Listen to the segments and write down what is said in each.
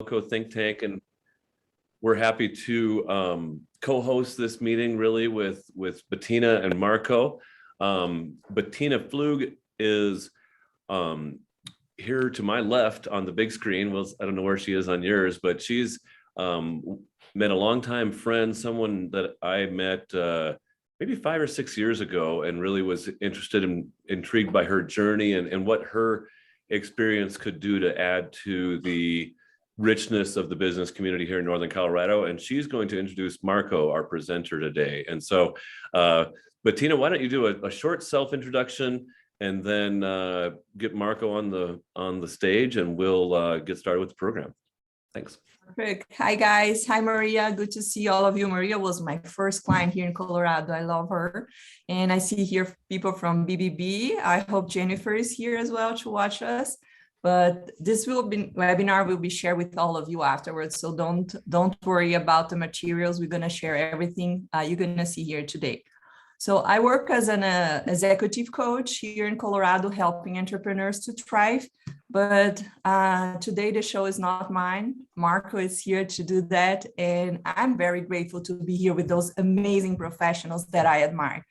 Think Tank, and we're happy to co-host this meeting really with Bettina and Marco. Bettina Flug is here to my left on the big screen. Well, I don't know where she is on yours, but she's met a longtime friend, someone that I met maybe 5 or 6 years ago, and really was intrigued by her journey and what her experience could do to add to the richness of the business community here in Northern Colorado. And she's going to introduce Marco, our presenter today. And so, Bettina, why don't you do a short self-introduction and then get Marco on the stage, and we'll get started with the program. Thanks. Perfect. Hi, guys. Hi, Maria. Good to see all of you. Maria was my first client here in Colorado. I love her. And I see here people from BBB. I hope Jennifer is here as well to watch us. But this webinar will be shared with all of you afterwards. So don't worry about the materials. We're going to share everything you're going to see here today. So I work as an executive coach here in Colorado, helping entrepreneurs to thrive. But today the show is not mine. Marco is here to do that. And I'm very grateful to be here with those amazing professionals that I admire.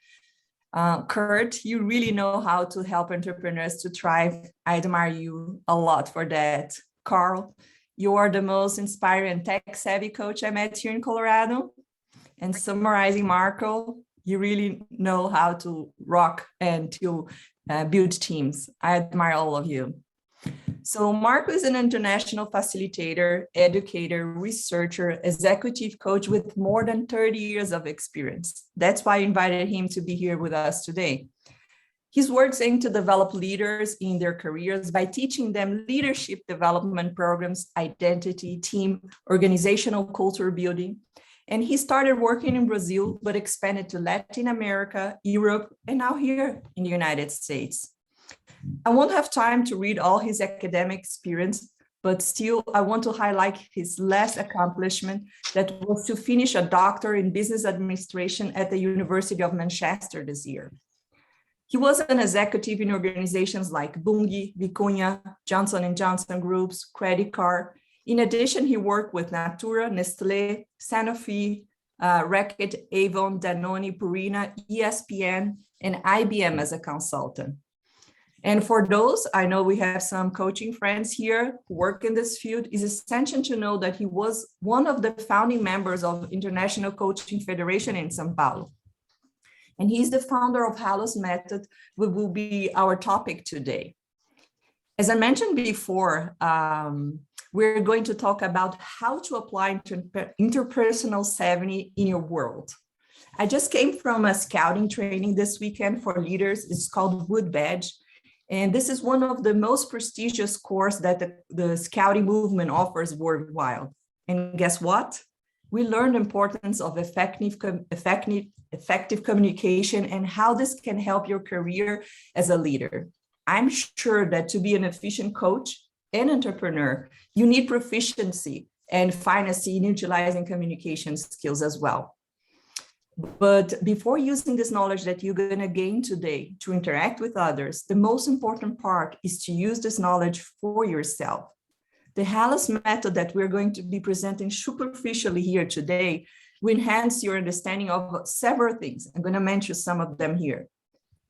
Kurt, you really know how to help entrepreneurs to thrive. I admire you a lot for that. Carl, you are the most inspiring and tech-savvy coach I met here in Colorado. And summarizing Marco, you really know how to rock and to build teams. I admire all of you. So Marco is an international facilitator, educator, researcher, executive coach with more than 30 years of experience. That's why I invited him to be here with us today. His works aim to develop leaders in their careers by teaching them leadership development programs, identity, team, organizational culture building. And he started working in Brazil, but expanded to Latin America, Europe, and now here in the United States. I won't have time to read all his academic experience, but still I want to highlight his last accomplishment, that was to finish a doctorate in business administration at the University of Manchester this year. He was an executive in organizations like Bunge, Vicuña, Johnson & Johnson Groups, Credit Card. In addition, he worked with Natura, Nestlé, Sanofi, Reckitt, Avon, Danone, Purina, ESPN, and IBM as a consultant. And for those, I know we have some coaching friends here who work in this field. It's essential to know that he was one of the founding members of International Coaching Federation in São Paulo. And he's the founder of Hallos method, which will be our topic today. As I mentioned before, we're going to talk about how to apply interpersonal savvy in your world. I just came from a scouting training this weekend for leaders. It's called Wood Badge. And this is one of the most prestigious courses that the scouting movement offers worldwide. And guess what? We learned the importance of effective communication and how this can help your career as a leader. I'm sure that to be an efficient coach and entrepreneur, you need proficiency and finesse in utilizing communication skills as well. But before using this knowledge that you're going to gain today to interact with others, the most important part is to use this knowledge for yourself. The Hallos method that we're going to be presenting superficially here today will enhance your understanding of several things. I'm going to mention some of them here.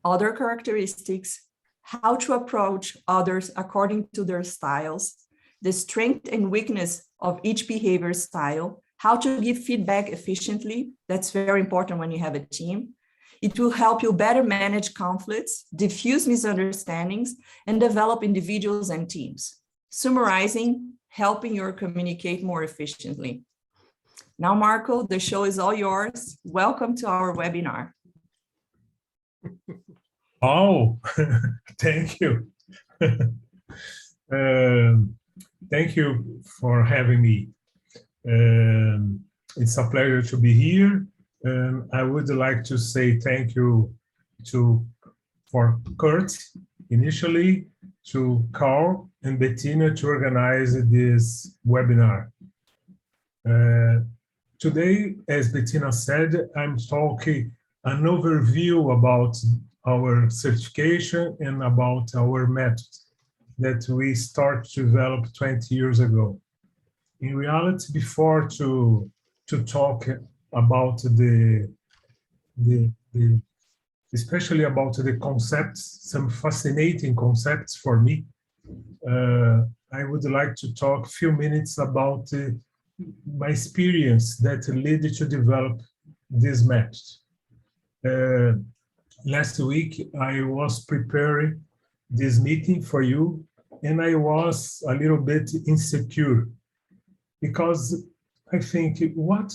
Other characteristics, how to approach others according to their styles, the strength and weakness of each behavior style, how to give feedback efficiently. That's very important when you have a team. It will help you better manage conflicts, diffuse misunderstandings, and develop individuals and teams. Summarizing, helping you communicate more efficiently. Now, Marco, the show is all yours. Welcome to our webinar. Oh, thank you. Thank you for having me. It's a pleasure to be here. I would like to say thank you for Kurt initially, to Carl and Bettina to organize this webinar. Today, as Bettina said, I'm talking an overview about our certification and about our method that we started to develop 20 years ago. in reality, before to talk about the especially about the concepts, some fascinating concepts for me, I would like to talk a few minutes about my experience that led to develop this method. Last week, I was preparing this meeting for you, and I was a little bit insecure because I think what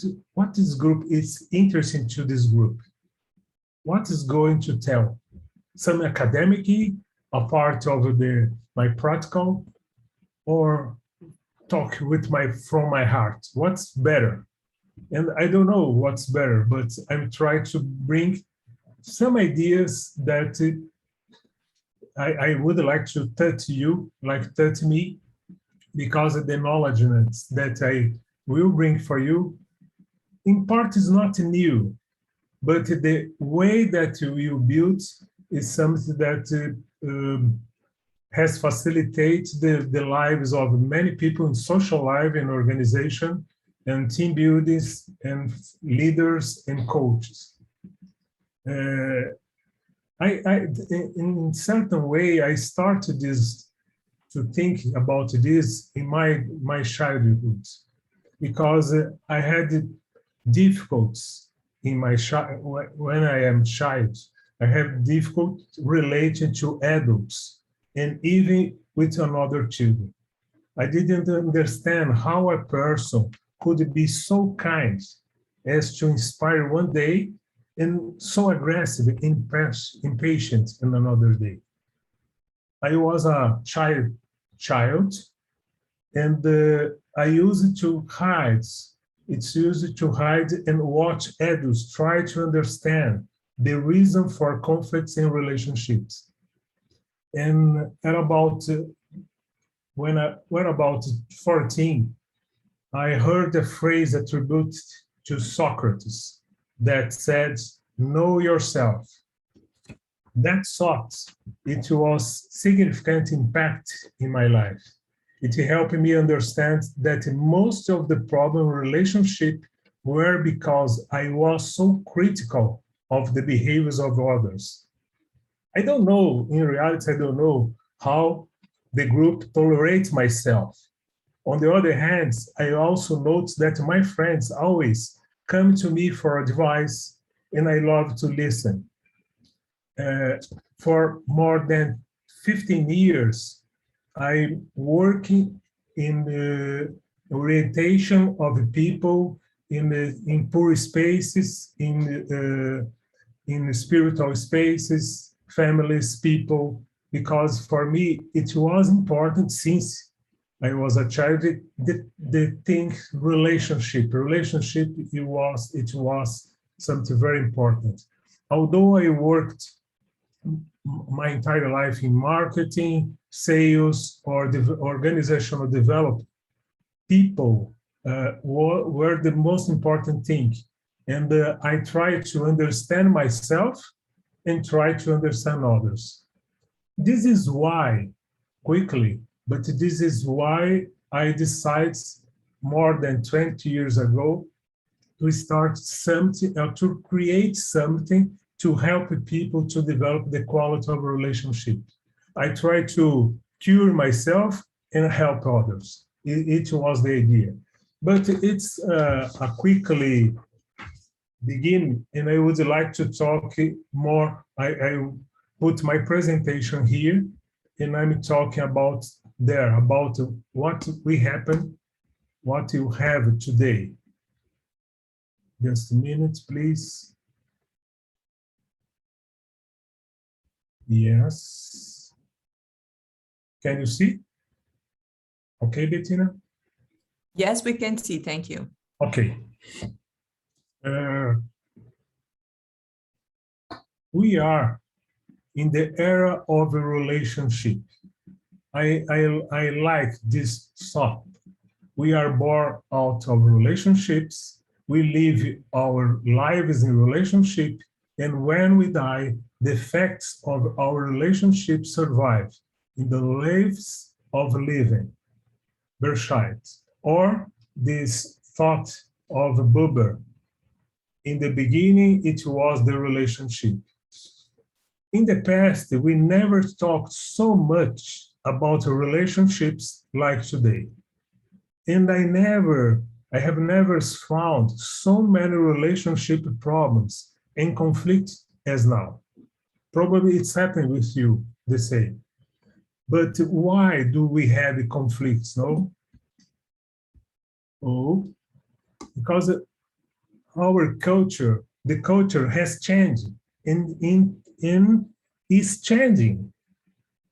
this group is interesting to this group. What is going to tell? Some academic, a part of my practical, or talk from my heart? What's better? And I don't know what's better, but I'm trying to bring some ideas that I would like to touch you, like touch me, because of the knowledge that I will bring for you, in part is not new, but the way that you build is something that has facilitated the lives of many people in social life and organization and team buildings and leaders and coaches. In certain way, I started to think about this in my childhood, because I had difficulties in my when I am child. I have difficulty related to adults and even with another children. I didn't understand how a person could be so kind as to inspire one day and so aggressive, impatient in another day. I was a child, and I used to hide. It's used to hide and watch adults try to understand the reason for conflicts in relationships. And at about when I was about 14, I heard a phrase attributed to Socrates that said, "Know yourself." That thought, it was significant impact in my life. It helped me understand that most of the problem relationship were because I was so critical of the behaviors of others. I don't know, in reality, I don't know how the group tolerates myself. On the other hand, I also note that my friends always come to me for advice, and I love to listen. For more than 15 years, I'm working in the orientation of people in poor spaces, in spiritual spaces, families, people, because for me, it was important since I was a child, the thing relationship, it was something very important. Although I worked my entire life in marketing, sales, or organizational development, people were the most important thing. And I tried to understand myself and try to understand others. This is why, quickly, but this is why I decided more than 20 years ago to start something, to create something to help people to develop the quality of relationship. I try to cure myself and help others. It was the idea. But it's a quickly begin, and I would like to talk more. I put my presentation here, and I'm talking about what we happen, what you have today. Just a minute, please. Yes. Can you see? Okay, Bettina? Yes, we can see. Thank you. Okay. We are in the era of a relationship. I like this thought. We are born out of relationships. We live our lives in relationship. And when we die, the effects of our relationship survive in the lives of living, Bershait, or this thought of Buber. In the beginning, it was the relationship. In the past, we never talked so much about relationships like today. And I have never found so many relationship problems and conflicts as now. Probably it's happened with you the same. But why do we have conflicts, no? Oh, because our culture, the culture has changed and is changing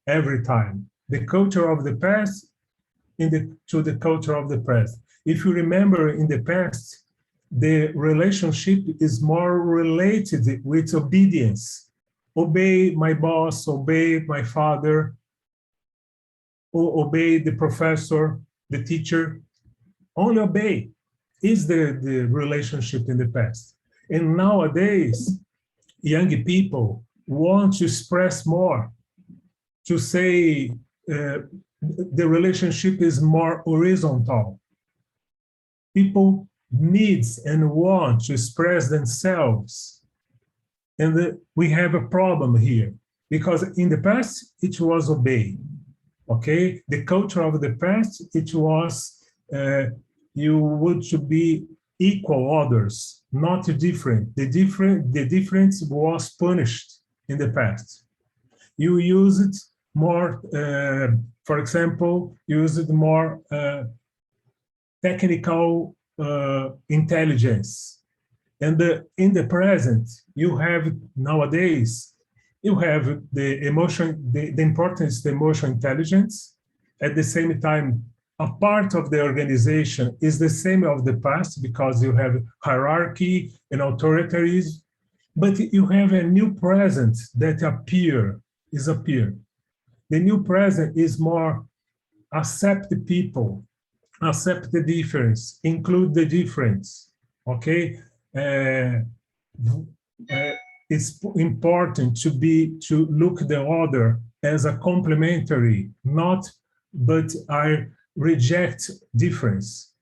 every time. The culture of the past to the culture of the present. If you remember in the past, the relationship is more related with obedience. Obey my boss, obey my father, or obey the professor, the teacher. Only obey is the relationship in the past. And nowadays, young people want to express more, to say the relationship is more horizontal. People need and want to express themselves. And we have a problem here, because in the past, it was obey. Okay, the culture of the past, it was you would to be equal others, not different. The difference was punished in the past. You use it more, for example, use it more technical intelligence. And in the present, you have nowadays, you have the emotion, the importance, the emotional intelligence. At the same time, a part of the organization is the same of the past, because you have hierarchy and authoritarianism, but you have a new present that appear. The new present is more accept the people, accept the difference, include the difference, okay? It's important to look the other as a complementary, but I reject difference.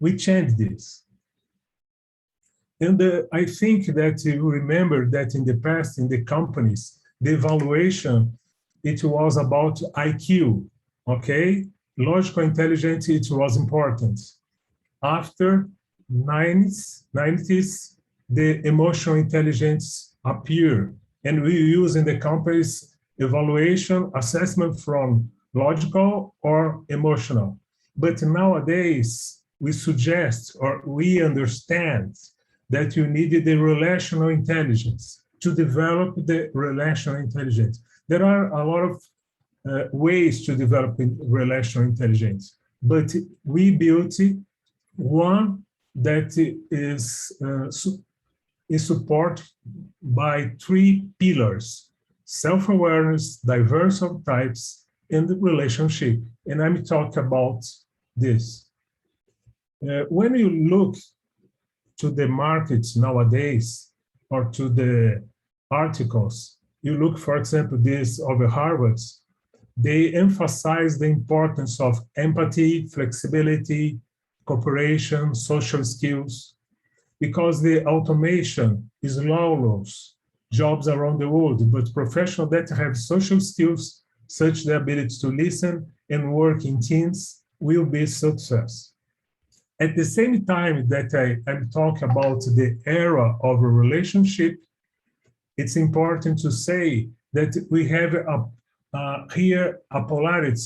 We change this. And I think that you remember that in the past, in the companies, the evaluation, it was about IQ, okay? Logical intelligence, it was important. After 90s, the emotional intelligence appeared, and we use in the companies evaluation assessment from logical or emotional. But nowadays, we suggest or we understand that you needed the relational intelligence to develop the relational intelligence. There are a lot of ways to develop relational intelligence, but we built one that is supported by 3 pillars: self-awareness, diverse of types, and the relationship. And I'm talking about this. When you look to the markets nowadays, or to the articles, you look, for example, this of Harvard, they emphasize the importance of empathy, flexibility, cooperation, social skills, because the automation is lawless jobs around the world, but professionals that have social skills, such the ability to listen and work in teams, will be success. At the same time that I'm talking about the era of a relationship, it's important to say that we have here a polarity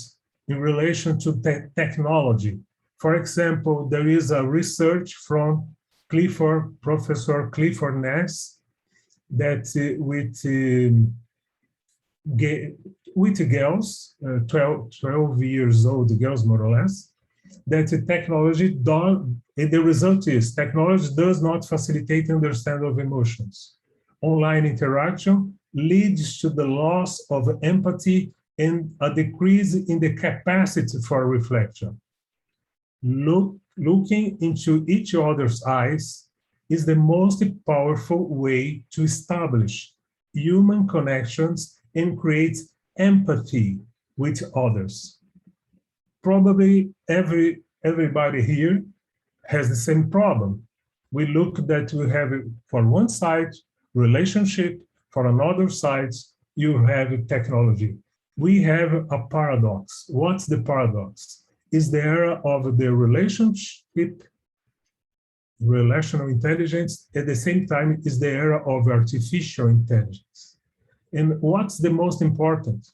in relation to technology. For example, there is a research from Professor Clifford Ness, that with girls, 12 years old girls, more or less, that technology and the result is technology does not facilitate understanding of emotions. Online interaction leads to the loss of empathy and a decrease in the capacity for reflection. Looking into each other's eyes is the most powerful way to establish human connections and create empathy with others. Probably everybody here has the same problem. We look that we have, for one side, relationship, for another side, you have technology. We have a paradox. What's the paradox? Is the era of the relationship, relational intelligence, at the same time is the era of artificial intelligence. And what's the most important?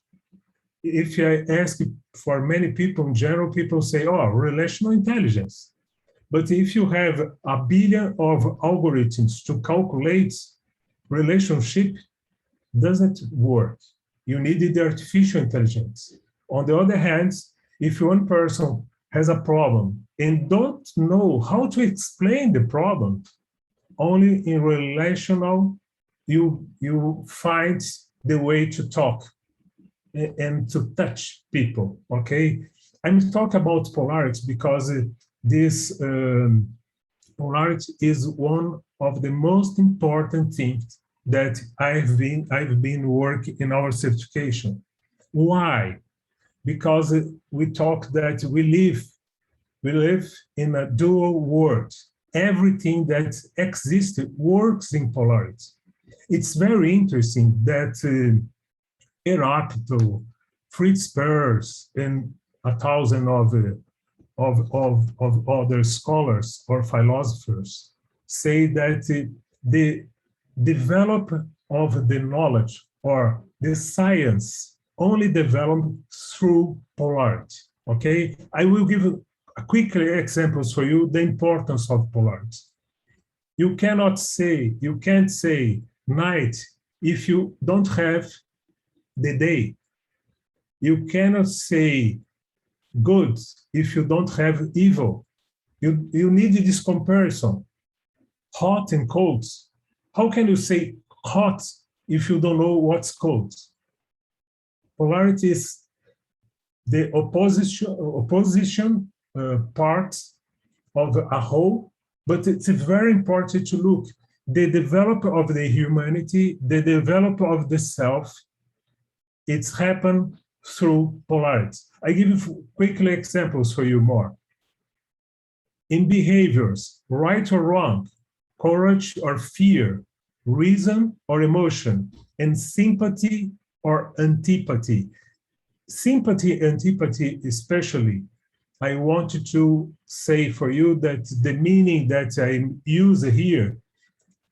If I ask for many people, in general, people say, oh, relational intelligence. But if you have a billion of algorithms to calculate relationship, doesn't work. You need the artificial intelligence. On the other hand, if one person has a problem and don't know how to explain the problem, only in relational, you find the way to talk and to touch people, okay? I'm talking about polarity because this polarity is one of the most important things that I've been working in our certification. Why? Because we talk that we live in a dual world. Everything that exists works in polarity. It's very interesting that Heraclito, Fritz Perls, and 1,000 of other scholars or philosophers say that the development of the knowledge or the science only developed through polarity. Okay, I will give a quick examples for you the importance of polarity. You can't say night if you don't have the day. You cannot say good if you don't have evil. You need this comparison, hot and cold. How can you say hot if you don't know what's cold? Polarity is the opposition part of a whole, but it's very important to look. The development of the humanity, the development of the self, it's happened through polarity. I give you quickly examples for you more. In behaviors, right or wrong, courage or fear, reason or emotion, and sympathy or antipathy. Sympathy, antipathy especially, I want to say for you that the meaning that I use here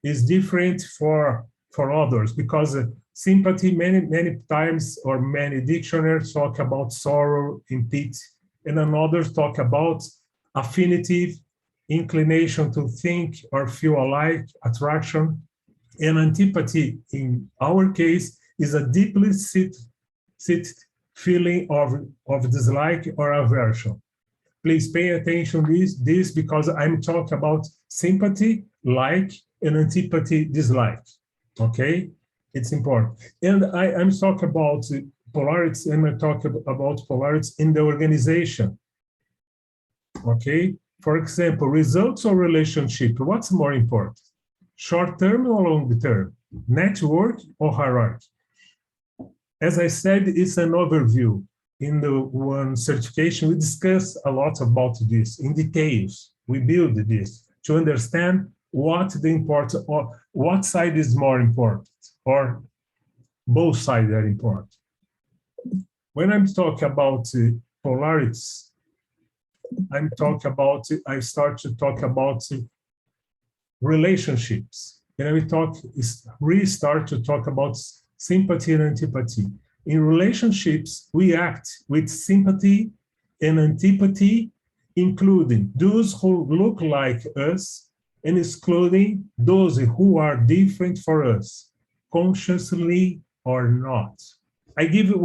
is different for others, because sympathy many times or many dictionaries talk about sorrow and pity, and another talk about affinity, inclination to think or feel alike, attraction, and antipathy in our case is a deeply seated feeling of dislike or aversion. Please pay attention to this because I'm talking about sympathy, like, and antipathy, dislike, okay? It's important. And I'm talking about polarity, and I talk about polarity in the organization, okay? For example, results or relationship, what's more important? Short-term or long-term? Network or hierarchy? As I said, it's an overview. In the one certification, we discuss a lot about this in details. We build this to understand what the important, or what side is more important, or both sides are important. When I'm talking about polarities, I start to talk about relationships. And we start to talk about sympathy and antipathy. In relationships, we act with sympathy and antipathy, including those who look like us and excluding those who are different for us, consciously or not. I give you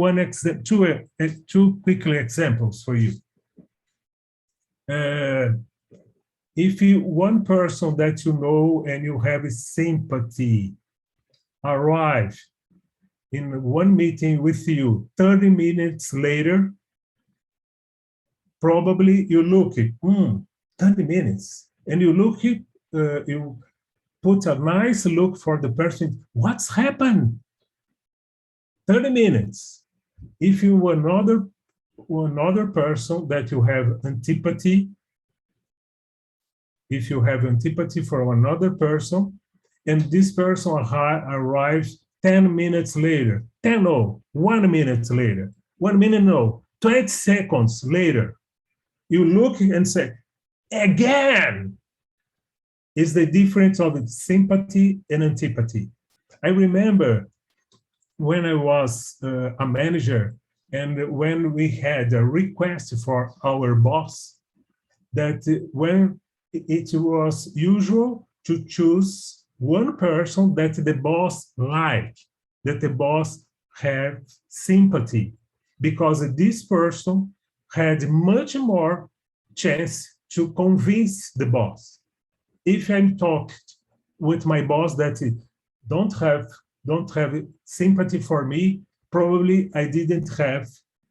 two quickly examples for you. If one person that you know and you have sympathy arrive in one meeting with you, 30 minutes later, probably you look at 30 minutes, and you look at, you put a nice look for the person, what's happened? 30 minutes. If you another person that you have antipathy, if you have antipathy for another person, and this person arrives 10 minutes later, 10 no, 1 minute later, 1 minute no, 20 seconds later, you look and say, again, is the difference of sympathy and antipathy. I remember when I was a manager, and when we had a request for our boss, that when it was usual to choose one person that the boss liked, that the boss had sympathy, because this person had much more chance to convince the boss. If I'm talking with my boss that don't have sympathy for me, probably I didn't have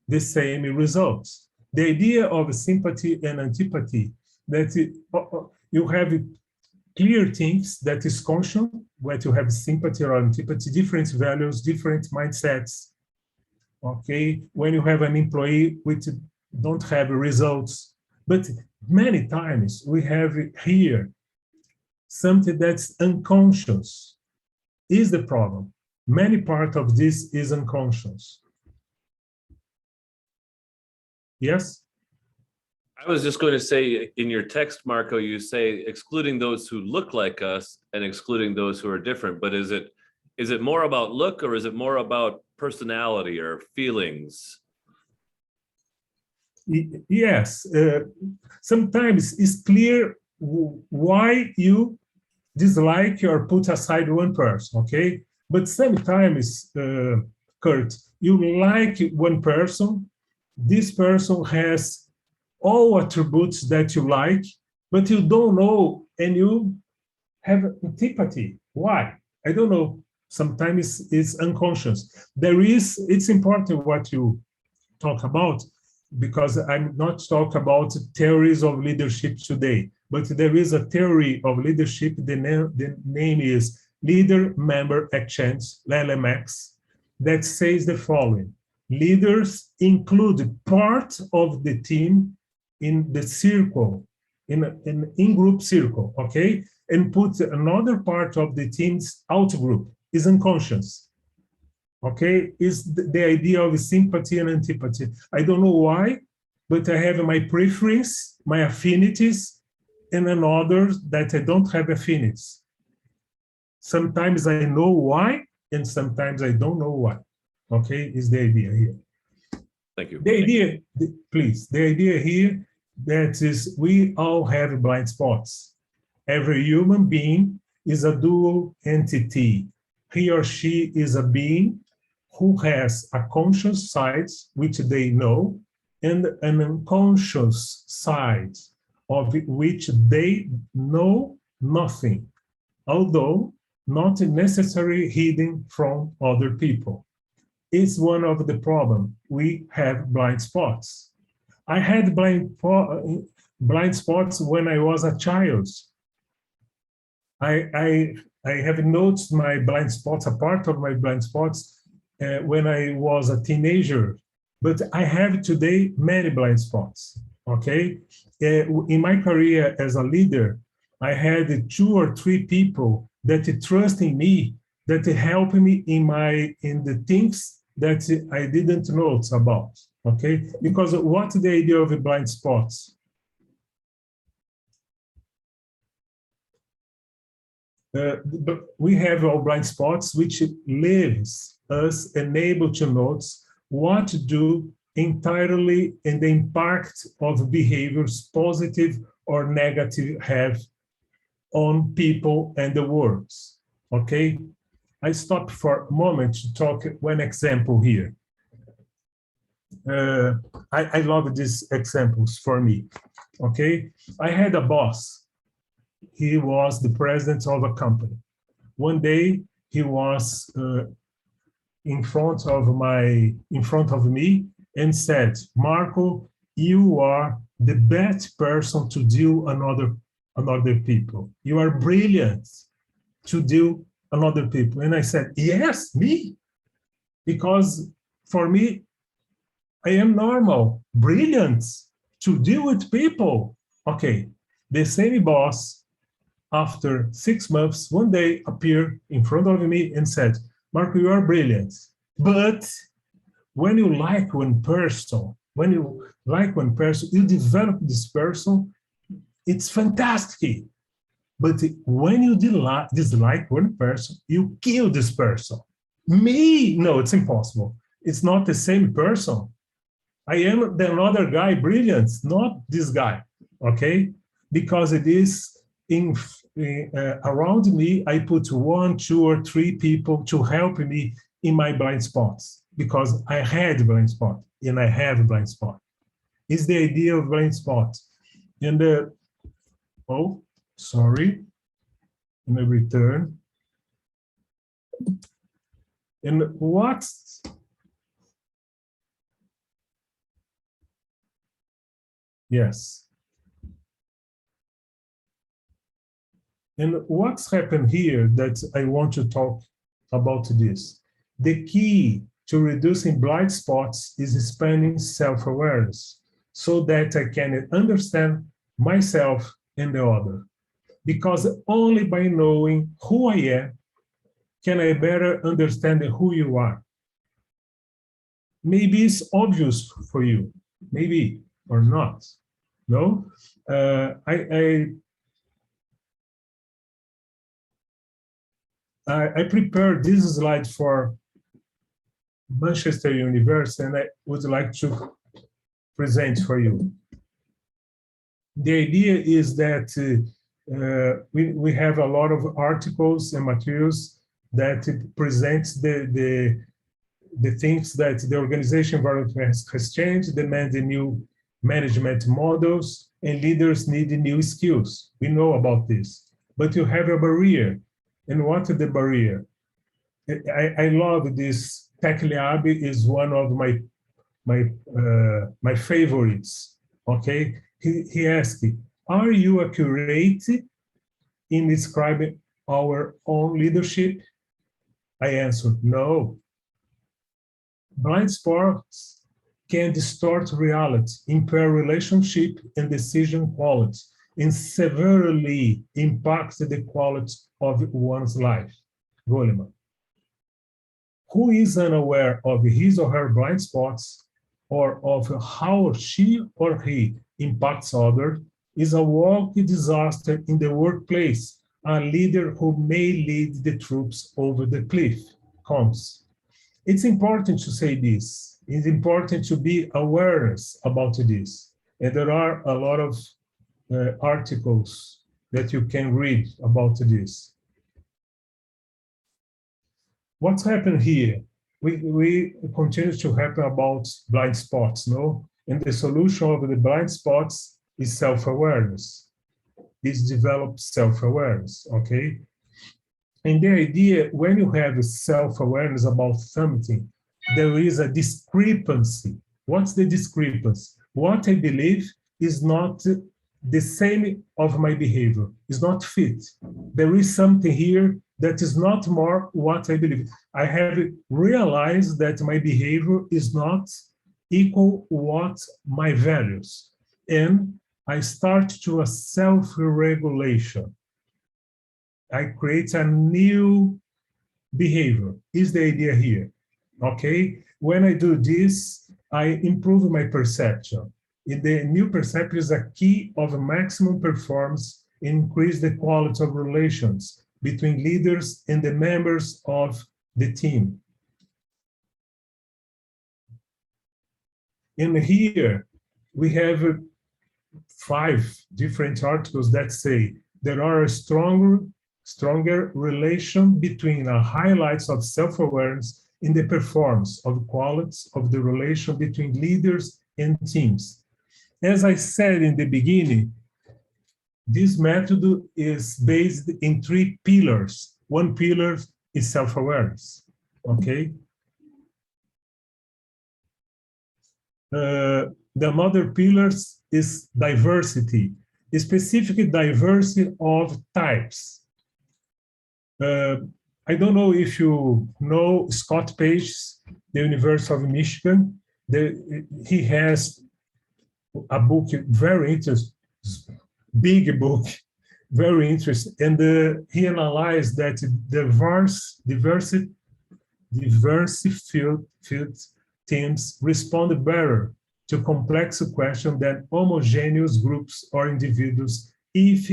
the same results. The idea of sympathy and antipathy, that you have clear things that is conscious, where you have sympathy or antipathy, different values, different mindsets. Okay, when you have an employee which don't have results, but many times we have here something that's unconscious is the problem. Many part of this is unconscious. Yes? I was just going to say, in your text, Marco, you say excluding those who look like us and excluding those who are different, but is it more about look, or is it more about personality or feelings? Yes. Sometimes it's clear why you dislike or put aside one person, okay? But sometimes, Kurt, you like one person, this person has all attributes that you like, but you don't know, and you have antipathy. Why? I don't know. Sometimes it's unconscious. It's important what you talk about, because I'm not talking about theories of leadership today, but there is a theory of leadership. The name is Leader-Member Exchange, LMX, that says the following: leaders include part of the team in the circle, in an in-group circle, okay? And put another part of the team's out-group, is unconscious. Okay, is the idea of sympathy and antipathy. I don't know why, but I have my preference, my affinities, and another that I don't have affinities. Sometimes I know why, and sometimes I don't know why. Okay, is the idea here. Thank you. The idea, please, the idea here that is we all have blind spots. Every human being is a dual entity. He or she is a being who has a conscious side, which they know, and an unconscious side, of which they know nothing, although not necessarily hidden from other people. It's one of the problems. We have blind spots. I had blind spots when I was a child. I have noticed my blind spots, a part of my blind spots, when I was a teenager, but I have today many blind spots, okay? In my career as a leader, I had 2 or 3 people that trust in me, that help me in the things that I didn't know about, okay? Because what's the idea of blind spots? But we have our blind spots, which leaves us unable to notice what to do entirely and the impact of behaviors, positive or negative, have on people and the world. Okay, I stop for a moment to talk one example here. I love these examples for me. Okay, I had a boss. He was the president of a company. One day he was in front of me and said, "Marco, you are the best person to deal another people. You are brilliant to deal another people." And I said, "Yes, me, because for me, I am normal, brilliant to deal with people." Okay, The same boss, after 6 months, one day appeared in front of me and said, Marco, you are brilliant. But when you like one person, you develop this person, it's fantastic. But when you dislike one person, you kill this person. Me? No, it's impossible. It's not the same person. I am the other guy, brilliant, not this guy, okay? Because it is around me, I put 1, 2, or 3 people to help me in my blind spots, because I had blind spot and I have blind spot. It's the idea of blind spot. And oh, sorry, and I return. And what? Yes. And what's happened here that I want to talk about this? The key to reducing blind spots is expanding self-awareness so that I can understand myself and the other. Because only by knowing who I am can I better understand who you are. Maybe it's obvious for you, maybe or not. No, I prepared this slide for Manchester University, and I would like to present for you. The idea is that we have a lot of articles and materials that presents the things that the organization environment has changed, demand the new management models, and leaders need new skills. We know about this, but you have a barrier. And what is the barrier? I love this. Tech Lab is one of my favorites. Okay, he asked, "Are you accurate in describing our own leadership?" I answered, "No." Blind spots can distort reality, impair relationship and decision quality, and severely impact the quality of one's life. Goleman. Who is unaware of his or her blind spots or of how she or he impacts others is a walking disaster in the workplace, a leader who may lead the troops over the cliff. Comes. It's important to say this. It's important to be aware about this. And there are a lot of articles that you can read about this. What's happened here? We continue to happen about blind spots, no? And the solution of the blind spots is self-awareness. Is develop self-awareness, okay? And the idea, when you have self-awareness about something, there is a discrepancy. What's the discrepancy? What I believe is not the same of my behavior, is not fit. There is something here that is not more what I believe. I have realized that my behavior is not equal what my values. And I start to a self-regulation. I create a new behavior, is the idea here, okay? When I do this, I improve my perception. The new perception is a key of maximum performance, increase the quality of relations between leaders and the members of the team. And here we have 5 different articles that say there are a stronger relation between the highlights of self-awareness in the performance of qualities of the relation between leaders and teams. As I said in the beginning, this method is based in 3 pillars. One pillar is self-awareness, okay? The other pillars is diversity, specific diversity of types. I don't know if you know Scott Page, the University of Michigan. He has a book very interesting, big book, very interesting. And he analyzed that diverse field teams respond better to complex questions than homogeneous groups or individuals if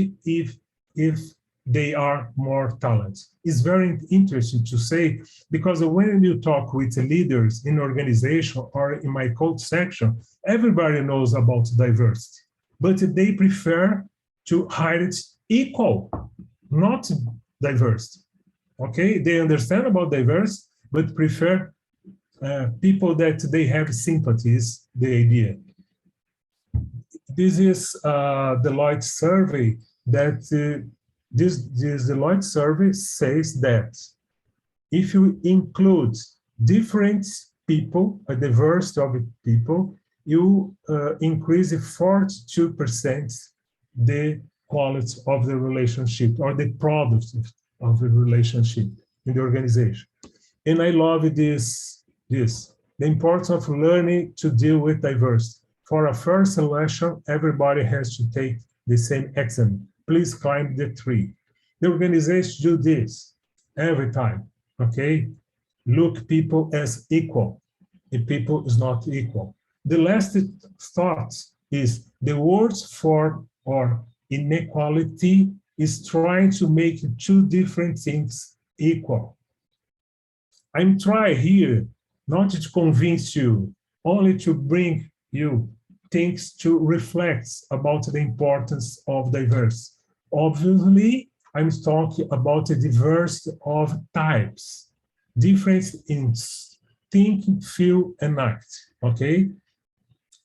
they are more talented. It's very interesting to say, because when you talk with leaders in organization or in my code section, everybody knows about diversity, but they prefer to hire it equal, not diversity. Okay, they understand about diversity, but prefer people that they have sympathies, the idea. This is Deloitte survey that this Deloitte survey says that if you include different people, a diversity of people, you increase 42% the quality of the relationship or the product of the relationship in the organization. And I love this, the importance of learning to deal with diversity. For a first selection, everybody has to take the same exam. Please climb the tree. The organization do this every time, okay? Look people as equal. If people is not equal. The last thought is the words for or inequality is trying to make two different things equal. I'm trying here not to convince you, only to bring you things to reflect about the importance of diversity. Obviously, I'm talking about the diversity of types, difference in think, feel, and act, okay?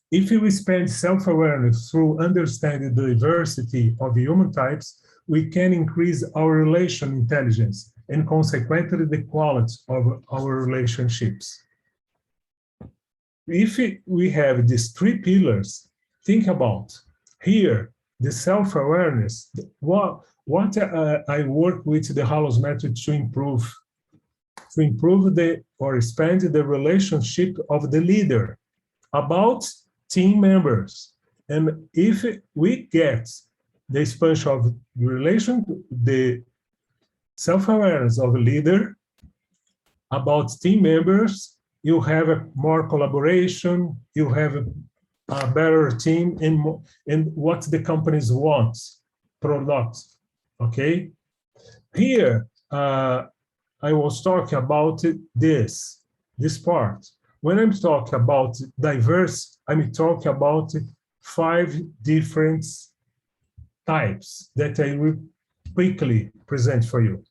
If we spend self-awareness through understanding the diversity of human types, we can increase our relational intelligence and consequently the quality of our relationships. If we have these three pillars, think about here, the self-awareness, what I work with the Hallos method to improve or expand the relationship of the leader about team members. And if we get the expansion of the self-awareness of a leader about team members, you have a more collaboration, you have a better team and what the companies want, products, okay? Here, I was talking about this part. When I'm talking about diverse, I'm talking about 5 different types that I will quickly present for you.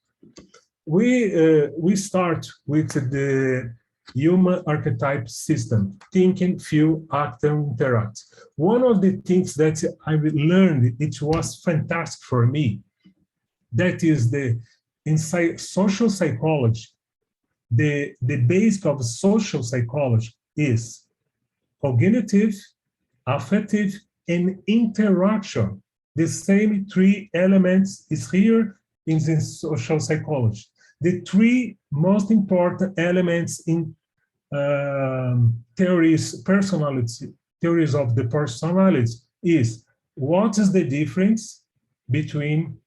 We start with the human archetype system, thinking, feel, act, and interact. One of the things that I learned, it was fantastic for me, that is inside social psychology, the basic of social psychology is cognitive, affective, and interaction. The same 3 elements is here in the social psychology. The 3 most important elements in theories of the personality is what is the difference between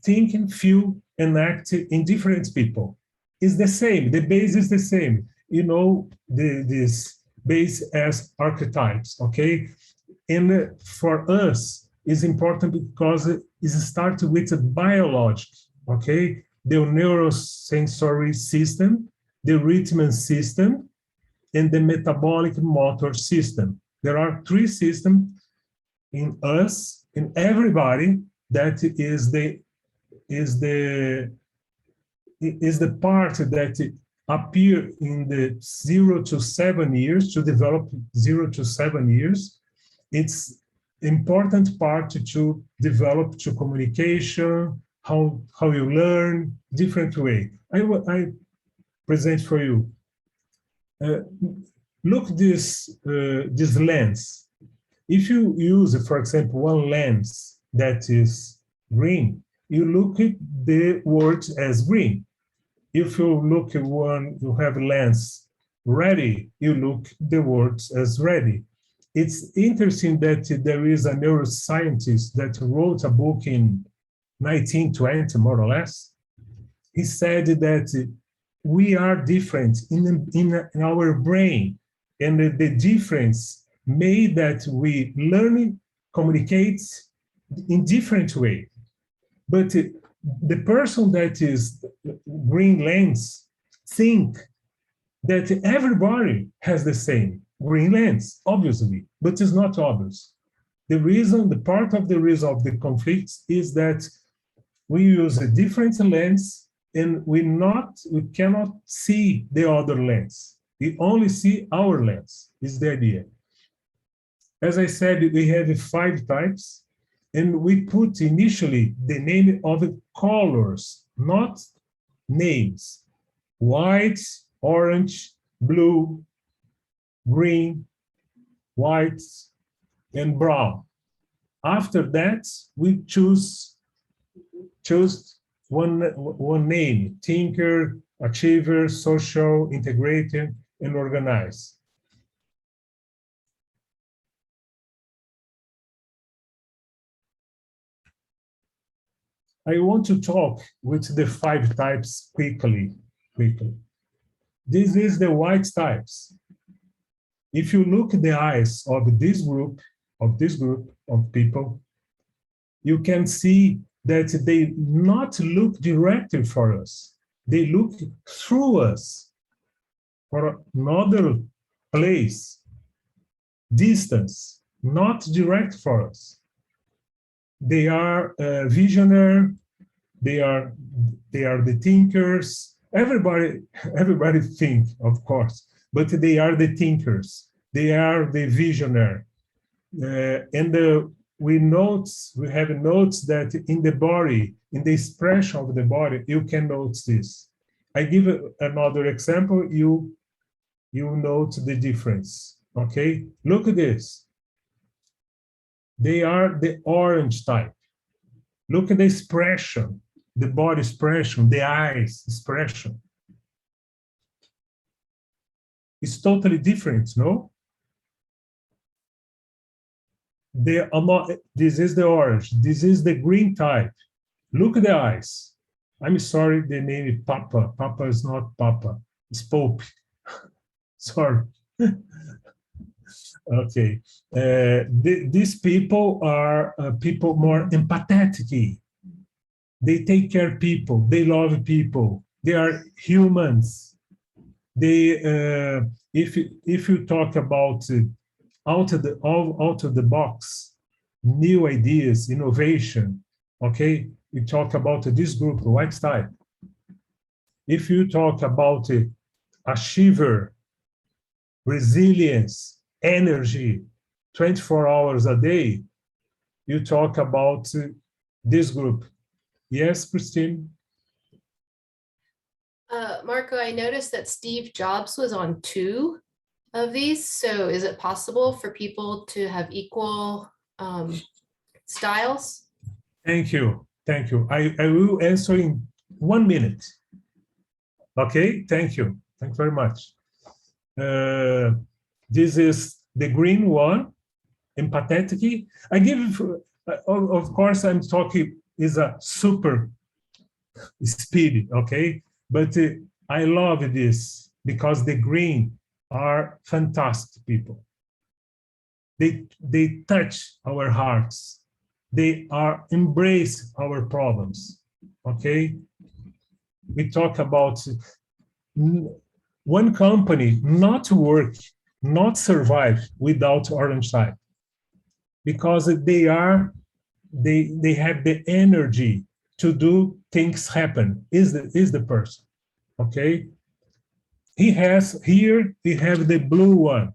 thinking, feel, and act in different people. Is the same, the base is the same. You know, this base as archetypes, okay? And for us, it's important because it starts with a biology, okay? The neurosensory system, the rhythm system, and the metabolic motor system. There are 3 systems in us, in everybody, that is the part that appear in the 0 to 7 years, to develop 0 to 7 years. It's important part to develop to communication, how you learn, different way. I present for you. Look this lens. If you use, for example, one lens that is green, you look at the words as green. If you look at one, you have lens ready, you look the words as ready. it's interesting that there is a neuroscientist that wrote a book in 1920, more or less. He said that we are different in our brain, and the difference made that we learn, communicate in different way. But the person that is green lens think that everybody has the same green lens, obviously, but it's not obvious. The part of the reason of the conflicts is that we use a different lens and we cannot see the other lens. We only see our lens, is the idea. As I said, we have 5 types, and we put initially the name of the colors, not names. White, orange, blue, green, white, and brown. After that, we choose one name: thinker, achiever, social, integrator, and organize. I want to talk with the 5 types quickly. This is the white types. If you look at the eyes of this group of people, you can see that they not look directly for us. They look through us for another place, distance, not direct for us. They are visionary. They are the thinkers. Everybody think, of course, but they are the thinkers. They are the visionary. We have notes that in the body, in the expression of the body, you can note this. I give another example. You note the difference. Okay, look at this. They are the orange type. Look at the expression, the body expression, the eyes expression. It's totally different, no? This is the orange. This is the green type. Look at the eyes. I'm sorry, the name is Papa. Papa is not Papa. It's Pope. Sorry. Okay. These people are people more empathetic. They take care of people. They love people. They are humans. They, if you talk about out of the box, new ideas, innovation, okay? We talk about this group, the white type. If you talk about achiever, resilience, energy, 24 hours a day, you talk about this group. Yes, Christine? Marco, I noticed that Steve Jobs was on 2 of these. So is it possible for people to have equal styles? Thank you. Thank you. I will answer in 1 minute. Okay, thank you. Thanks very much. This is the green one, empathetic. I give, of course, I'm talking is a super speed, okay? But I love this because the green are fantastic people. They touch our hearts. They embrace our problems, okay? We talk about one company not work, not survive without orange type, because they have the energy to do things happen. Is the person, okay? We have the blue one.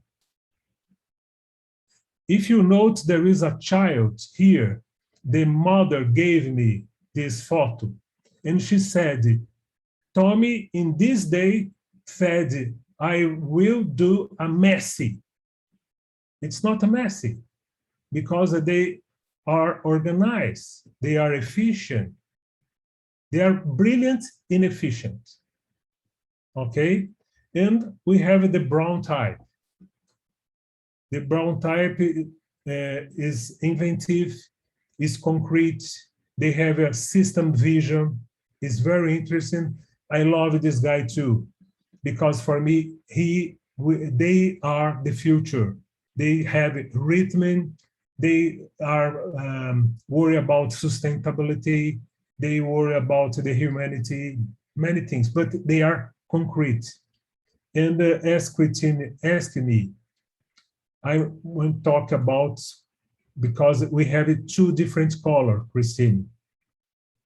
If you note, there is a child here. The mother gave me this photo, and she said, Tommy, in this day, said, I will do a messy. It's not a messy, because they are organized, they are efficient, they are brilliant and efficient, okay? And we have the brown type. The brown type is inventive, is concrete. They have a system vision. It's very interesting. I love this guy too, because for me, they are the future. They have rhythm. They are worried about sustainability. They worry about the humanity, many things, but they are concrete. And as Christine asked me, I want to talk about, because we have two different colors, Christine.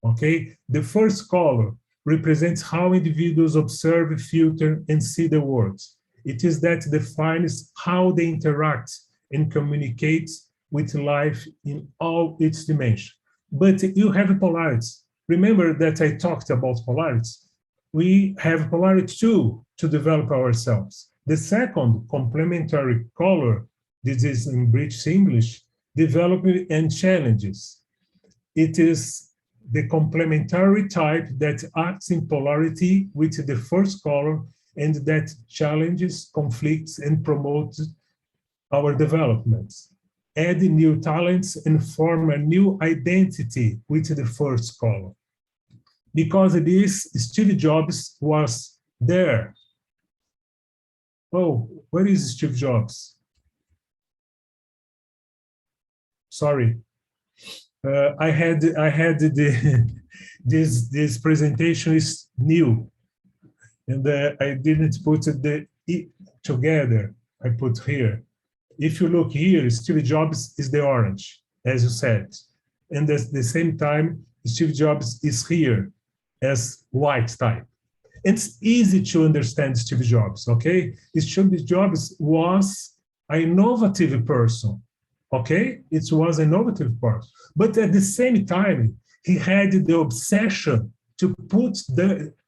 Okay, the first color represents how individuals observe, filter, and see the world. It is that defines how they interact and communicate with life in all its dimensions. But you have polarity. Remember that I talked about polarity. We have polarity too to develop ourselves. The second complementary color, this is in British English, development and challenges. It is the complementary type that acts in polarity with the first color and that challenges, conflicts, and promotes our developments. Add new talents and form a new identity with the first color. Because it is, Steve Jobs was there. Oh, where is Steve Jobs? Sorry. I had this presentation is new, and I didn't put the it together. I put here. If you look here, Steve Jobs is the orange, as you said, and at the same time, Steve Jobs is here as white type. It's easy to understand Steve Jobs. Okay, Steve Jobs was an innovative person. Okay, it was an innovative person, but at the same time, he had the obsession to put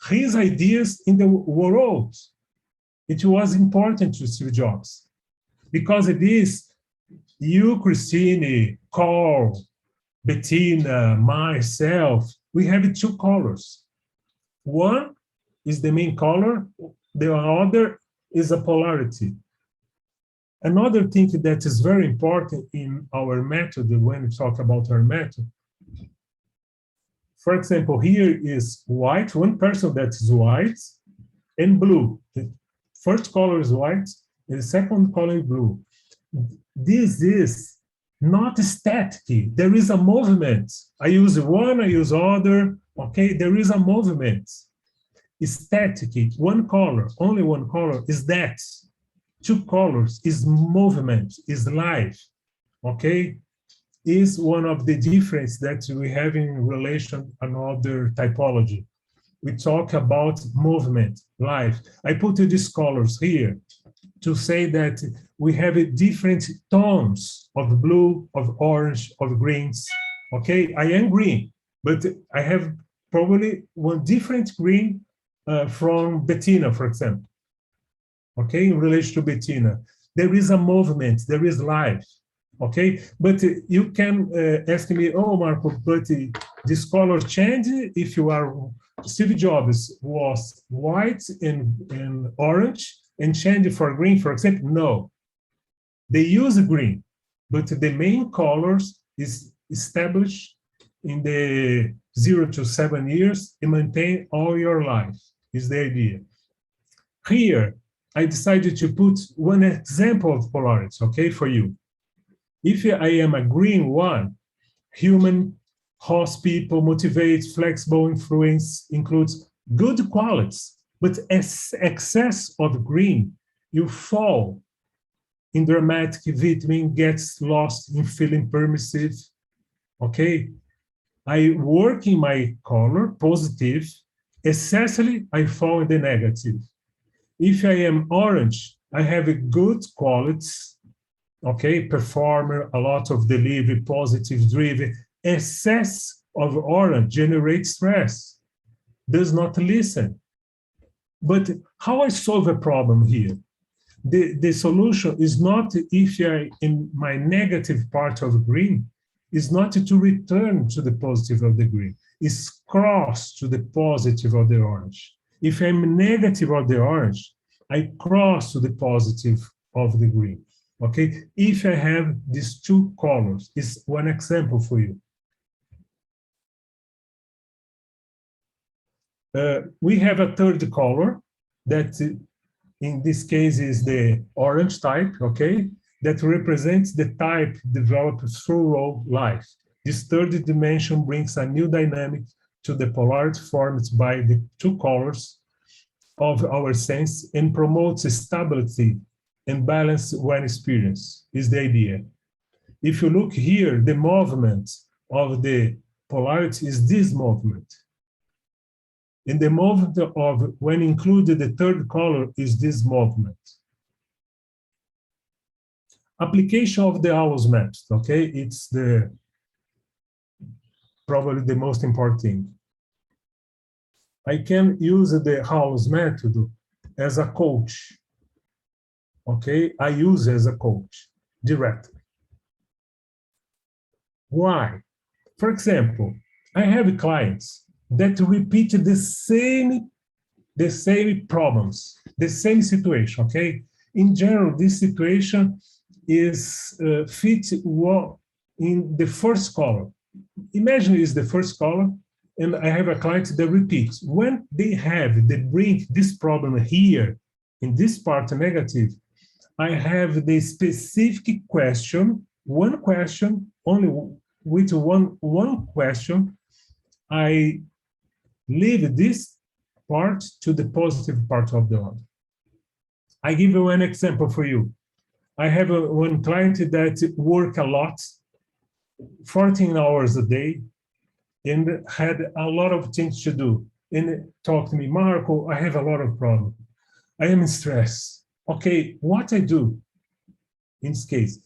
his ideas in the world. It was important to Steve Jobs because it is you, Christine, Carl, Bettina, myself. We have two colors. One is the main color. The other is a polarity. Another thing that is very important in our method, when we talk about our method, for example, here is white, one person that is white and blue. The first color is white, and the second color is blue. This is not static. There is a movement. I use one, I use other. Okay, there is a movement. Static, one color, only one color is that. Two colors is movement, is life, okay? Is one of the difference that we have in relation another typology. We talk about movement, life. I put these colors here to say that we have different tones of blue, of orange, of greens, okay? I am green, but I have probably one different green from Bettina, for example. Okay, in relation to Bettina, there is a movement, there is life, okay? But you can ask me, oh, Marco, but this color change if you are, Steve Jobs was white and orange and changed for green, for example, no. They use green, but the main colors is established in the 0 to 7 years and maintain all your life, is the idea. Here, I decided to put one example of polarity, okay, for you. If I am a green one, human, host people, motivate, flexible, influence, includes good qualities, but excess of green, you fall in dramatic vitamin, gets lost in feeling permissive, okay? I work in my color, positive, excessively, I fall in the negative. If I am orange, I have a good qualities, okay, performer, a lot of delivery, positive, driven. Excess of orange generates stress, does not listen. But how I solve a problem here? The solution is not if I, in my negative part of green, is not to return to the positive of the green, it's cross to the positive of the orange. If I'm negative of the orange, I cross to the positive of the green. Okay, if I have these two colors, it's one example for you. We have a third color that in this case is the orange type, okay, that represents the type developed through life. This third dimension brings a new dynamic to the polarity formed by the two colors of our sense and promotes stability and balance when experienced, is the idea. If you look here, the movement of the polarity is this movement. And the movement of, when included the third color, is this movement. Application of the Hallos method, okay? It's the probably the most important thing. I can use the Hallos method as a coach, okay? I use it as a coach directly. Why? For example, I have clients that repeat the same problems, the same situation, okay? In general, this situation is fit well in the first column. Imagine is the first column, and I have a client that repeats. When they bring this problem here, in this part negative, I have the specific question, one question, only with one question, I leave this part to the positive part of the one. I give you an example for you. I have one client that work a lot, 14 hours a day, and had a lot of things to do. And talk to me, Marco, I have a lot of problems. I am in stress. Okay, what I do in this case,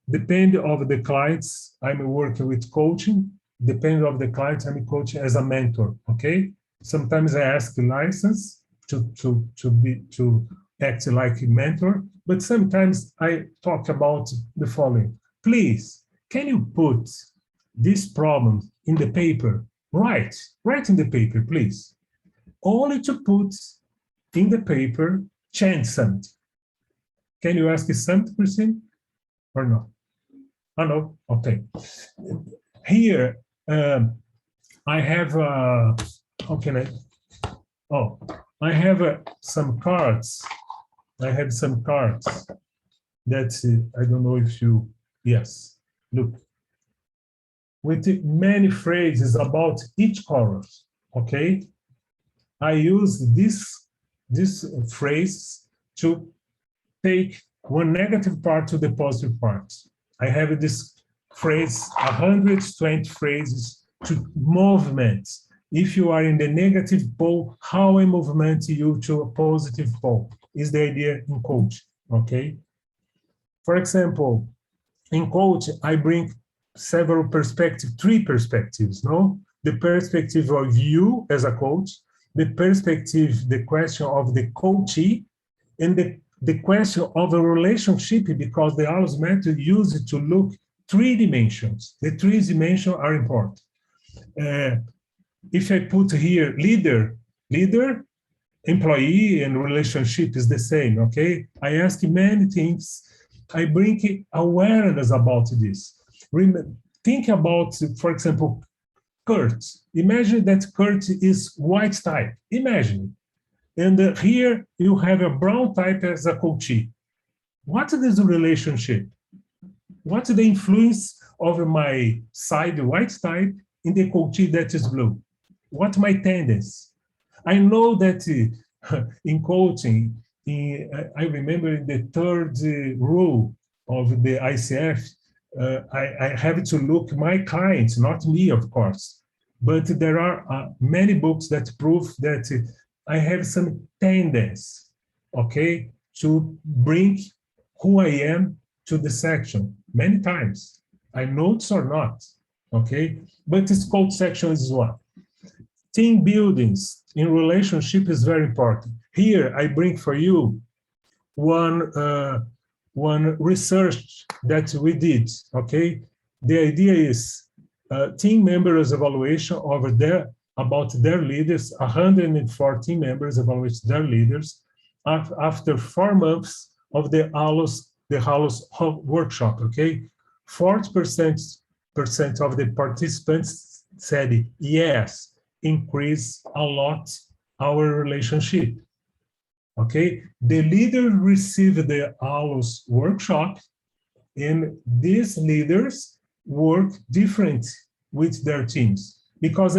depending of the clients, I'm working with coaching, depending of the clients, I'm coaching as a mentor, okay? Sometimes I ask a license to act like a mentor, but sometimes I talk about the following. Please, can you put this problem in the paper? Write in the paper, please. Only to put in the paper, chant something. Can you ask something, Christine? Or no? Oh, no? Okay. Here, I have, how can I? Oh, I have some cards. I have some cards that I don't know if you, yes, look. With many phrases about each color, okay? I use this phrase to take one negative part to the positive part. I have this phrase, 120 phrases to movement. If you are in the negative pole, how I movement you to a positive pole is the idea in coach, okay? For example, in coach, I bring several perspectives, 3 perspectives, no? The perspective of you as a coach, the perspective, the question of the coachee, and the question of a relationship, because the Hallos method uses to look 3 dimensions. The 3 dimensions are important. If I put here leader, employee, and relationship is the same, okay? I ask many things. I bring awareness about this. Think about, for example, Kurt. Imagine that Kurt is white type. Imagine. And here you have a brown type as a coachee. What is the relationship? What's the influence of my side white type in the coachee that is blue? What my tendency? I know that in coaching, I remember the 3rd rule of the ICF, I have to look my clients, not me, of course. But there are many books that prove that I have some tendency, okay, to bring who I am to the section many times. I know it's or not, okay? But this code section is one. Team buildings in relationship is very important. Here, I bring for you one research that we did, okay? The idea is team members evaluation over there about their leaders, 114 members evaluate their leaders after 4 months of the Hallos the Hallos workshop, okay? 40% of the participants said, yes, increase a lot our relationship, okay? The leader received the Hallos workshop, and these leaders work different with their teams, because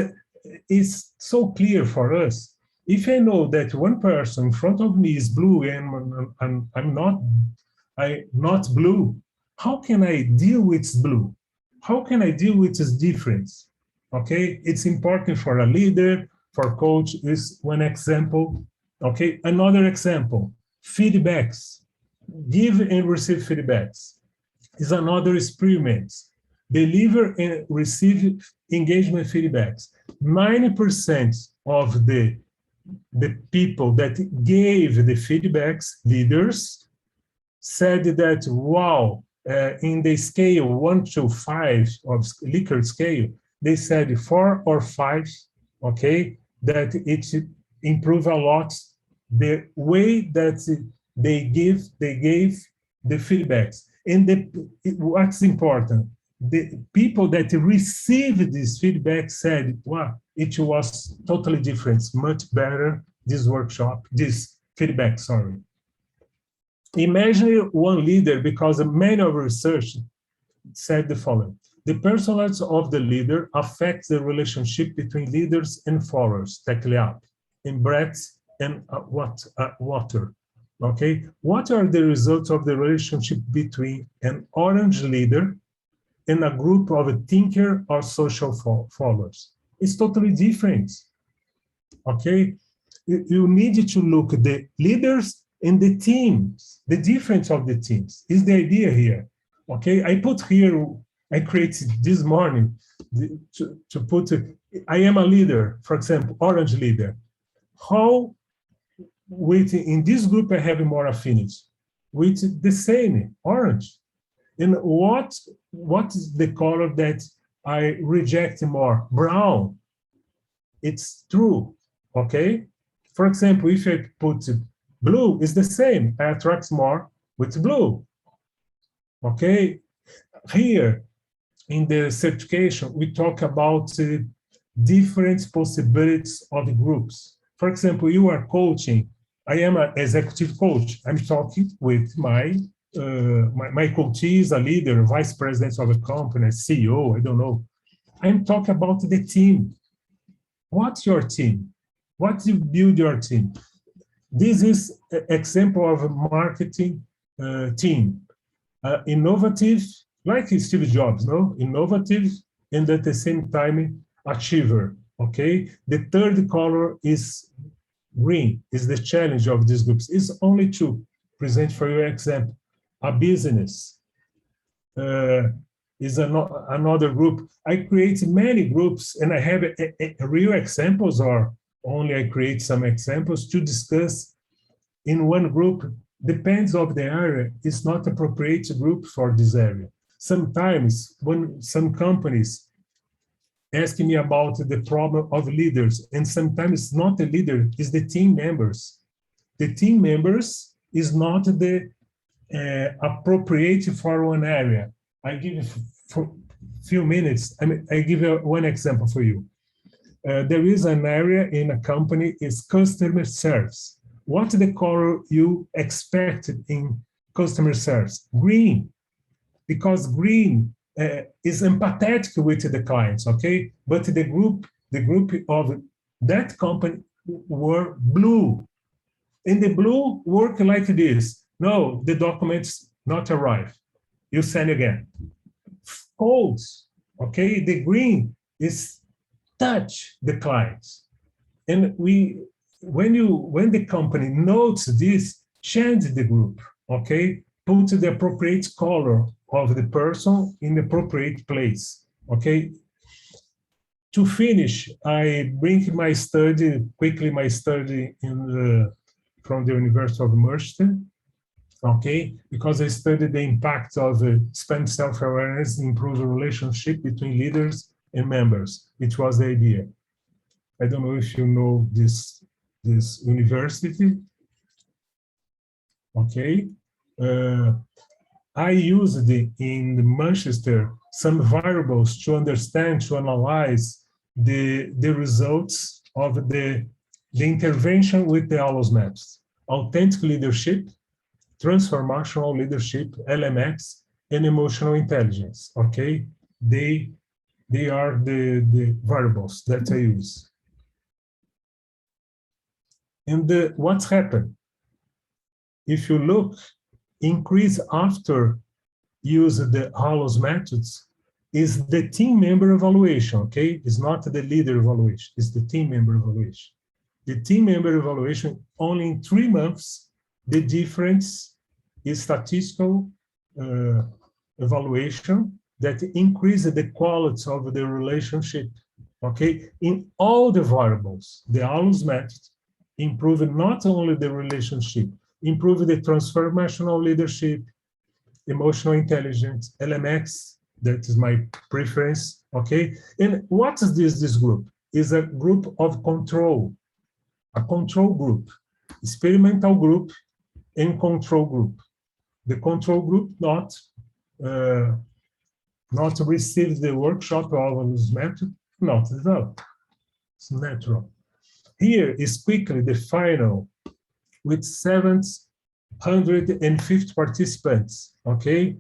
it's so clear for us. If I know that one person in front of me is blue and I'm not blue, how can I deal with blue? How can I deal with this difference? Okay, it's important for a leader, for coach is one example. Okay, another example, feedbacks. Give and receive feedbacks is another experiment. Deliver and receive engagement feedbacks. 90% of the people that gave the feedbacks, leaders, said that, wow, in the scale 1 to 5 of Likert scale, they said 4 or 5, okay, that it improve a lot the way that they gave the feedbacks. And what's important, the people that received this feedback said, wow, it was totally different, much better, this workshop, this feedback, sorry. Imagine one leader, because many of research said the following: the personality of the leader affects the relationship between leaders and followers, technically up, in breath and water. Okay, what are the results of the relationship between an orange leader and a group of thinker or social followers? It's totally different. Okay, you need to look at the leaders and the teams, the difference of the teams is the idea here. Okay, I put here, I created this morning to put, I am a leader, for example, orange leader. How in this group I have more affinity with the same orange, and what is the color that I reject more? Brown. It's true. Okay, for example, if I put blue, is the same, I attract more with blue. Okay, here in the certification we talk about different possibilities of groups. For example, you are coaching. I am an executive coach. I'm talking with my coachees, a leader, vice president of a company, CEO, I don't know. I'm talking about the team. What's your team? What you build your team? This is an example of a marketing team. Innovative, like Steve Jobs, no? Innovative and at the same time achiever. Okay. The third color is green, is the challenge of these groups. It's only to present for you example. A business is another group. I create many groups, and I have real examples, or only I create some examples to discuss in one group. Depends of the area, it's not appropriate group for this area. Sometimes when some companies ask me about the problem of leaders, and sometimes it's not the leader, it's the team members. The team members is not the appropriate for one area. I give you for a few minutes, I give you one example for you. There is an area in a company is customer service. What the color you expect in customer service? Green, because green is empathetic with the clients, okay? But the group of that company were blue. And the blue work like this. No, the documents not arrive. You send again. Cold, okay? The green is touch the clients. And when the company notes this, change the group, okay? Put the appropriate color of the person in the appropriate place, okay? To finish, I bring my study, quickly my study from the University of Merchton, okay? Because I studied the impact of spend self-awareness, improve the relationship between leaders and members, which was the idea. I don't know if you know this university, okay? I used in Manchester some variables to understand, to analyze the results of the intervention with the Hallos methods. Authentic leadership, transformational leadership, LMX, and emotional intelligence, okay? They are the variables that I use. And what's happened? If you look, increase after use the Hallos methods is the team member evaluation, okay? It's not the leader evaluation, it's the team member evaluation. The team member evaluation, only in 3 months, the difference is statistical evaluation that increases the quality of the relationship, okay? In all the variables, the Hallos method improved not only the relationship, improve the transformational leadership, emotional intelligence, LMX, that is my preference, okay? And what is this group? Is a group of control, a control group, experimental group, and control group. The control group not receive the workshop of this method, not develop. It's natural. Here is quickly the final with 750 participants, okay?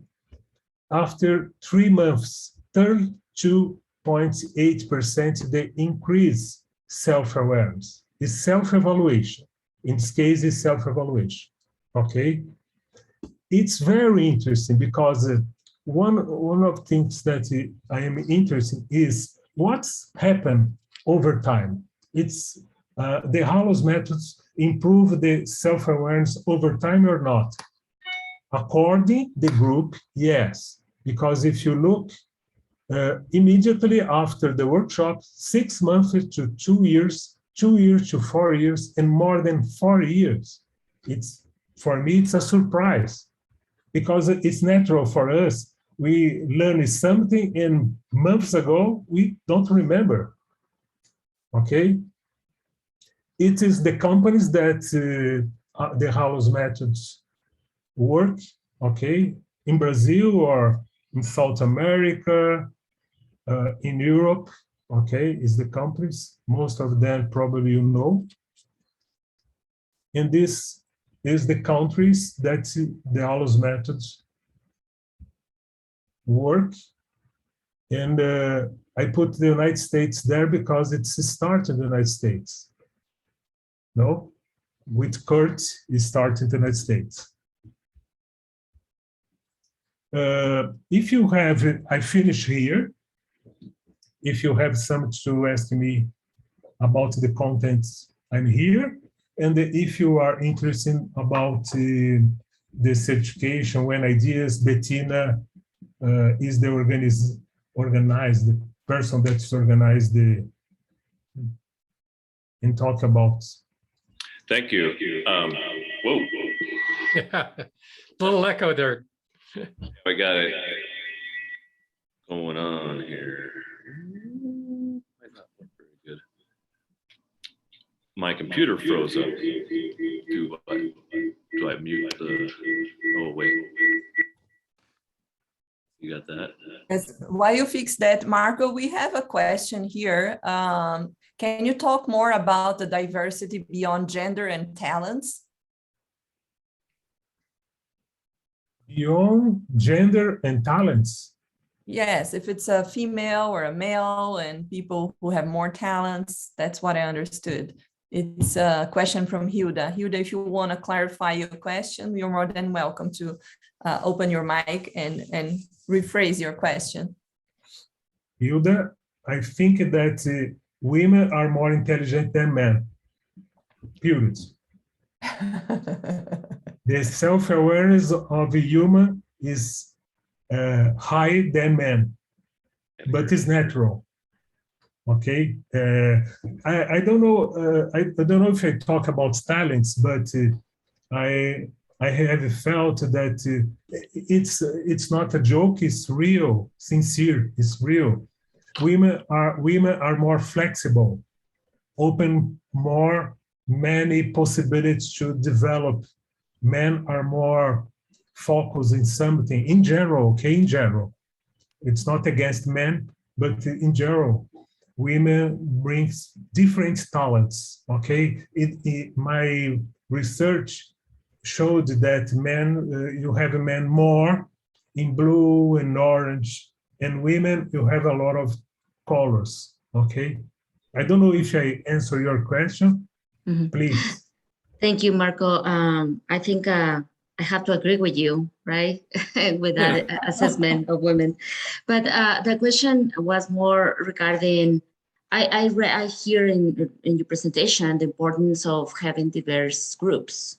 After 3 months, 32.8% they increase self-awareness. It's self-evaluation. In this case, it's self-evaluation, okay? It's very interesting because one of the things that I am interested in is what's happened over time. It's the Hallos methods improve the self-awareness over time or not? According the group, yes. Because if you look immediately after the workshop, 6 months to 2 years, 2 years to 4 years, and more than 4 years. For me, it's a surprise because it's natural for us. We learned something and months ago, we don't remember, okay? It is the companies that the Hallos methods work, okay? In Brazil or in South America, in Europe, okay, is the companies. Most of them probably you know. And this is the countries that the Hallos methods work. And I put the United States there because it's started in the United States. No, with Kurt, it started in the United States. If you have, I finish here. If you have something to ask me about the contents, I'm here. And if you are interested about the certification, when ideas, Bettina is the organized person that's organized and talk about. Thank you. Whoa. Yeah, little echo there. I got it going on here. Might not look very good. My computer froze up. Do I mute the? Oh wait. You got that? Yes. While you fix that, Marco, we have a question here. Can you talk more about the diversity beyond gender and talents? Beyond gender and talents. Yes, if it's a female or a male and people who have more talents, that's what I understood. It's a question from Hilda. Hilda, if you want to clarify your question, you're more than welcome to open your mic and rephrase your question. Hilda, I think that women are more intelligent than men, period. The self-awareness of a human is higher than men, but it's natural. Okay, I don't know. I don't know if I talk about talents, but I have felt that it's not a joke. It's real, sincere. It's real. Women are more flexible, open many possibilities to develop. Men are more focus in something in general, okay, in general. It's not against men, but in general, women brings different talents, okay? My research showed that men, you have men more in blue and orange, and women, you have a lot of colors, okay? I don't know if I answer your question, Mhm. please. Thank you, Marco. I think I have to agree with you, right? With that assessment of women. But the question was more regarding, I hear in your presentation the importance of having diverse groups.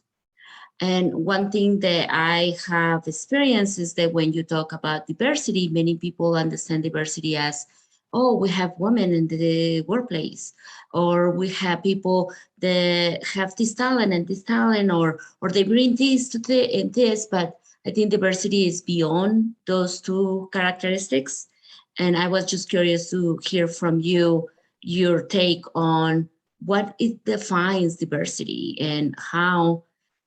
And one thing that I have experienced is that when you talk about diversity, many people understand diversity as, oh, we have women in the workplace, or we have people that have this talent and this talent, or they bring this to and this. But I think diversity is beyond those two characteristics. And I was just curious to hear from you your take on what it defines diversity and how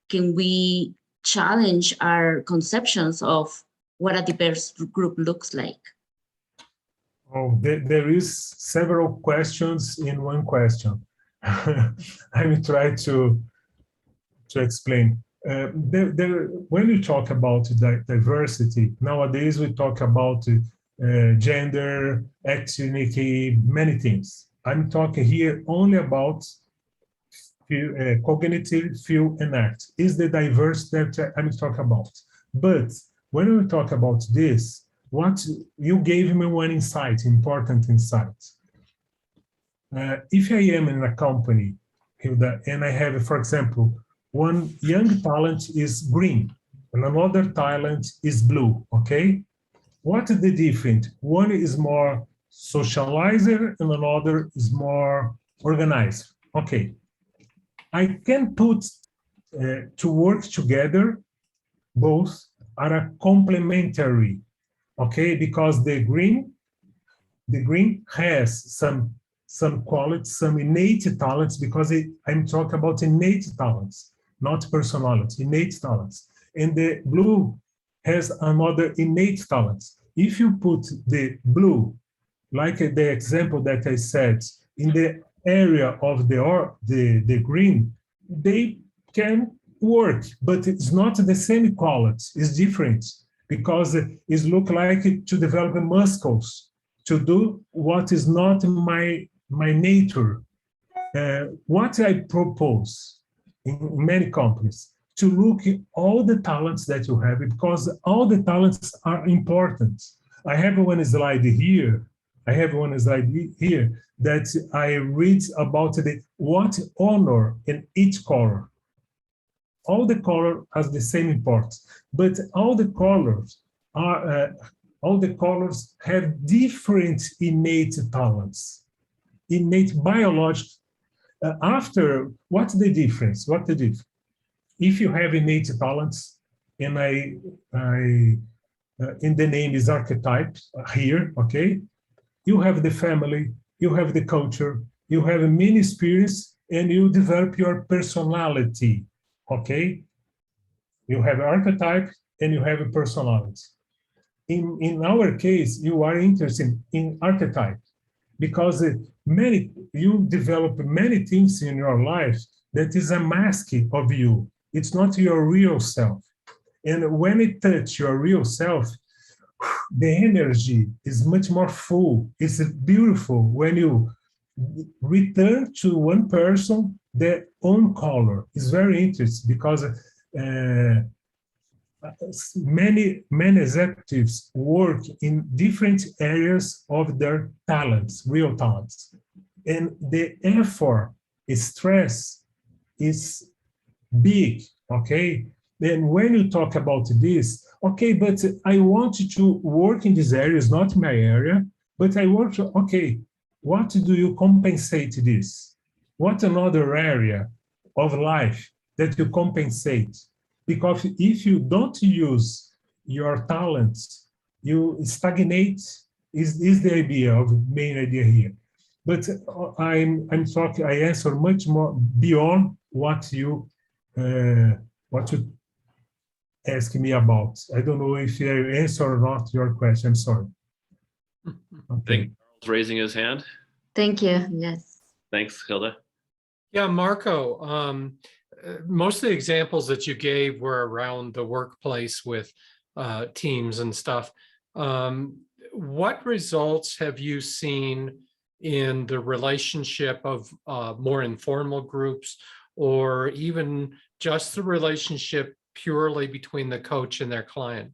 can we challenge our conceptions of what a diverse group looks like? Oh, there is several questions in one question. I will try to explain. When we talk about diversity, nowadays we talk about gender, ethnicity, many things. I'm talking here only about cognitive, feel, and act. Is the diverse that I'm talking about. But when we talk about this, what you gave me one insight, important insight. If I am in a company, Hilda, and I have, for example, one young talent is green and another talent is blue, okay? What is the difference? One is more socializer and another is more organizer. Okay, I can put to work together, both are complementary, okay? Because the green has some qualities, some innate talents, because I'm talking about innate talents, not personality, innate talents. And the blue has another innate talents. If you put the blue, like the example that I said, in the area of the green, they can work, but it's not the same quality. It's different because it look like to develop muscles, to do what is not my nature. What I propose in many companies, to look at all the talents that you have, because all the talents are important. I have one slide here. That I read about what honor in each color. All the color has the same importance, but all the colors have different innate talents, innate biological. After, what's the difference? If you have innate talents, and in the name is archetype here, okay? You have the family, you have the culture, you have a mini experience, and you develop your personality, okay? You have archetype and you have a personality. In our case, you are interested in archetype because you develop many things in your life that is a mask of you. It's not your real self. And when it touches your real self, the energy is much more full. It's beautiful when you return to one person their own color. It's very interesting because many executives work in different areas of their talents, real talents. And the effort, stress is big, okay? Then when you talk about this, okay, but I want to work in this area, it's not my area, but I want to, okay, what do you compensate this? What another area of life that you compensate? Because if you don't use your talents, you stagnate, is the idea of main idea here. But I'm talking, I answer much more beyond what you asked me about. I don't know if I answer or not your question. I'm sorry. I Okay. think Carl's raising his hand. Thank you. Yes. Thanks, Hilda. Yeah, Marco, most of the examples that you gave were around the workplace with teams and stuff. What results have you seen in the relationship of more informal groups, or even just the relationship purely between the coach and their client?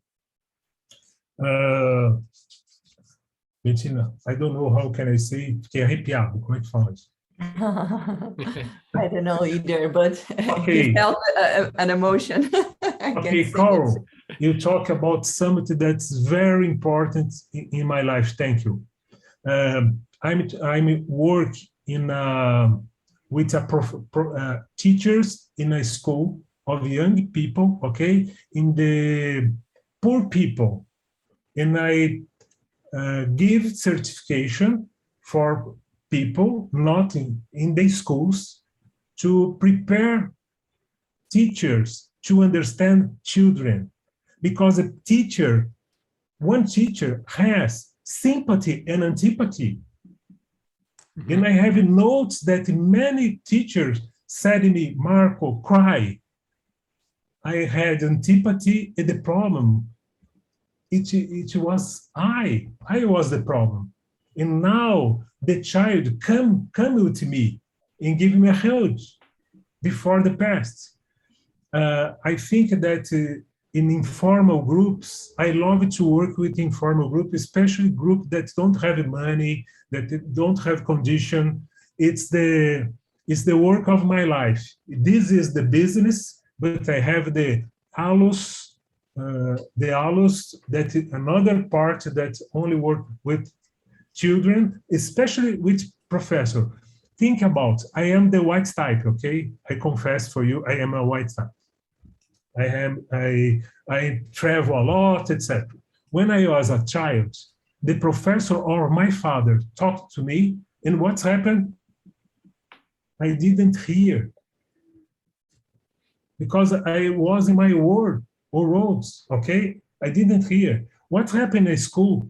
Bettina, I don't know how can I say, fiquei arrepiado, como é que fala isso? I don't know either, but Okay. he felt an emotion. I can Okay, say it. Carl, you talk about something that's very important in my life. Thank you. I'm work in with teachers in a school of young people, okay, in the poor people, and I give certification for people not in the schools to prepare teachers to understand children, because one teacher has sympathy and antipathy. And I have notes that many teachers said to me, Marco, cry. I had antipathy and the problem. It was I was the problem. And now the child come with me and give me a hug before the past. I think that in informal groups, I love to work with informal groups, especially groups that don't have money, that don't have condition. It's the work of my life. This is the business, but I have the Hallos, that is another part that only work with children, especially with professor. Think about, I am the white type, okay? I confess for you, I am a white type. I travel a lot, etc. When I was a child, the professor or my father talked to me, and what's happened? I didn't hear, because I was in my world or roads, okay? I didn't hear. What happened in school?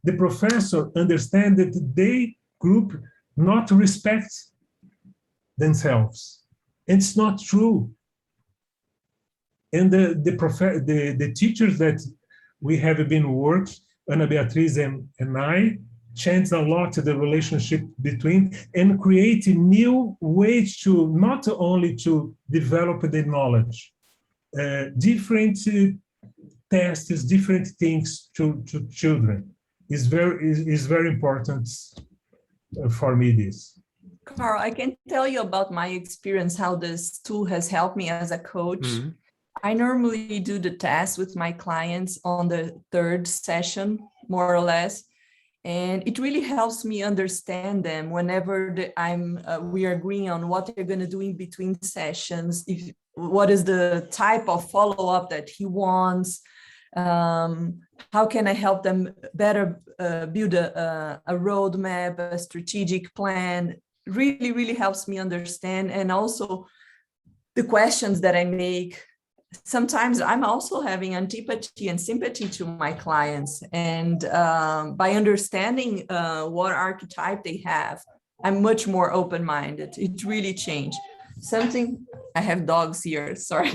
The professor understand that they group not respect themselves. It's not true. And the teachers that we have been working, Ana Beatriz and I, changed a lot the relationship between and create new ways to not only to develop the knowledge, different tests, different things to children is very important for me. This. Carl, I can tell you about my experience, how this tool has helped me as a coach. Mm-hmm. I normally do the test with my clients on the third session, more or less. And it really helps me understand them whenever we are agreeing on what they're going to do in between sessions, what is the type of follow-up that he wants, how can I help them better build a roadmap, a strategic plan. Really, really helps me understand. And also the questions that I make, sometimes I'm also having antipathy and sympathy to my clients. And by understanding what archetype they have, I'm much more open-minded. It really changed. I have dogs here, sorry.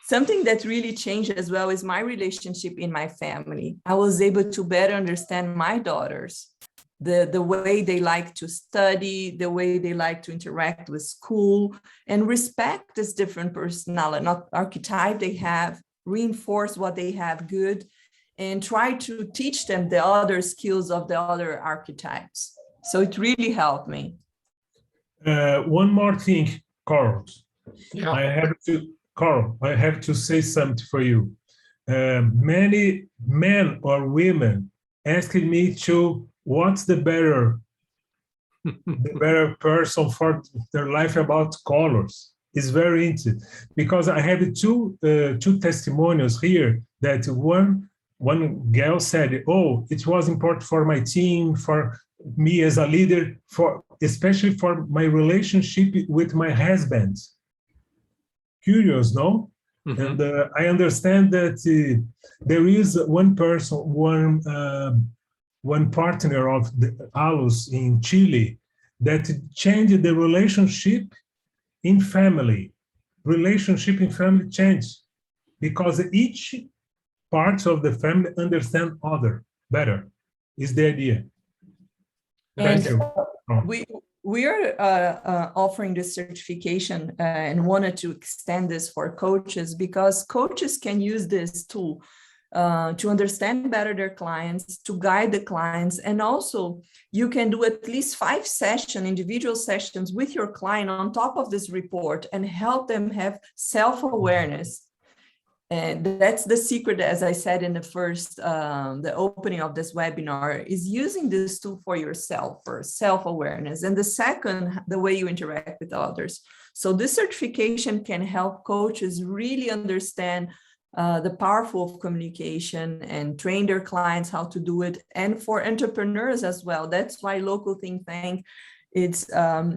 Something that really changed as well is my relationship in my family. I was able to better understand my daughters, the way they like to study, the way they like to interact with school, and respect this different personality, not archetype they have, reinforce what they have good, and try to teach them the other skills of the other archetypes. So it really helped me. One more thing, Carl. Yeah. I have to say something for you. Many men or women asking me to what's the better person for their life about colors. It's very interesting because I have two testimonials here that one girl said, oh, it was important for my team, for me as a leader, especially for my relationship with my husband. Curious, no? Mhm. And I understand that there is one person, one partner of the Hallos in Chile that changed the relationship in family. Relationship in family changed because each parts of the family understand other better. Is the idea. Thank And you. Oh. we are offering this certification and wanted to extend this for coaches because coaches can use this tool to understand better their clients, to guide the clients, and also you can do at least 5 individual sessions with your client on top of this report and help them have self-awareness. And that's the secret, as I said in the first, the opening of this webinar, is using this tool for yourself, for self-awareness. And the second, the way you interact with others. So this certification can help coaches really understand the powerful of communication and train their clients how to do it. And for entrepreneurs as well. That's why Local Think Tank, it's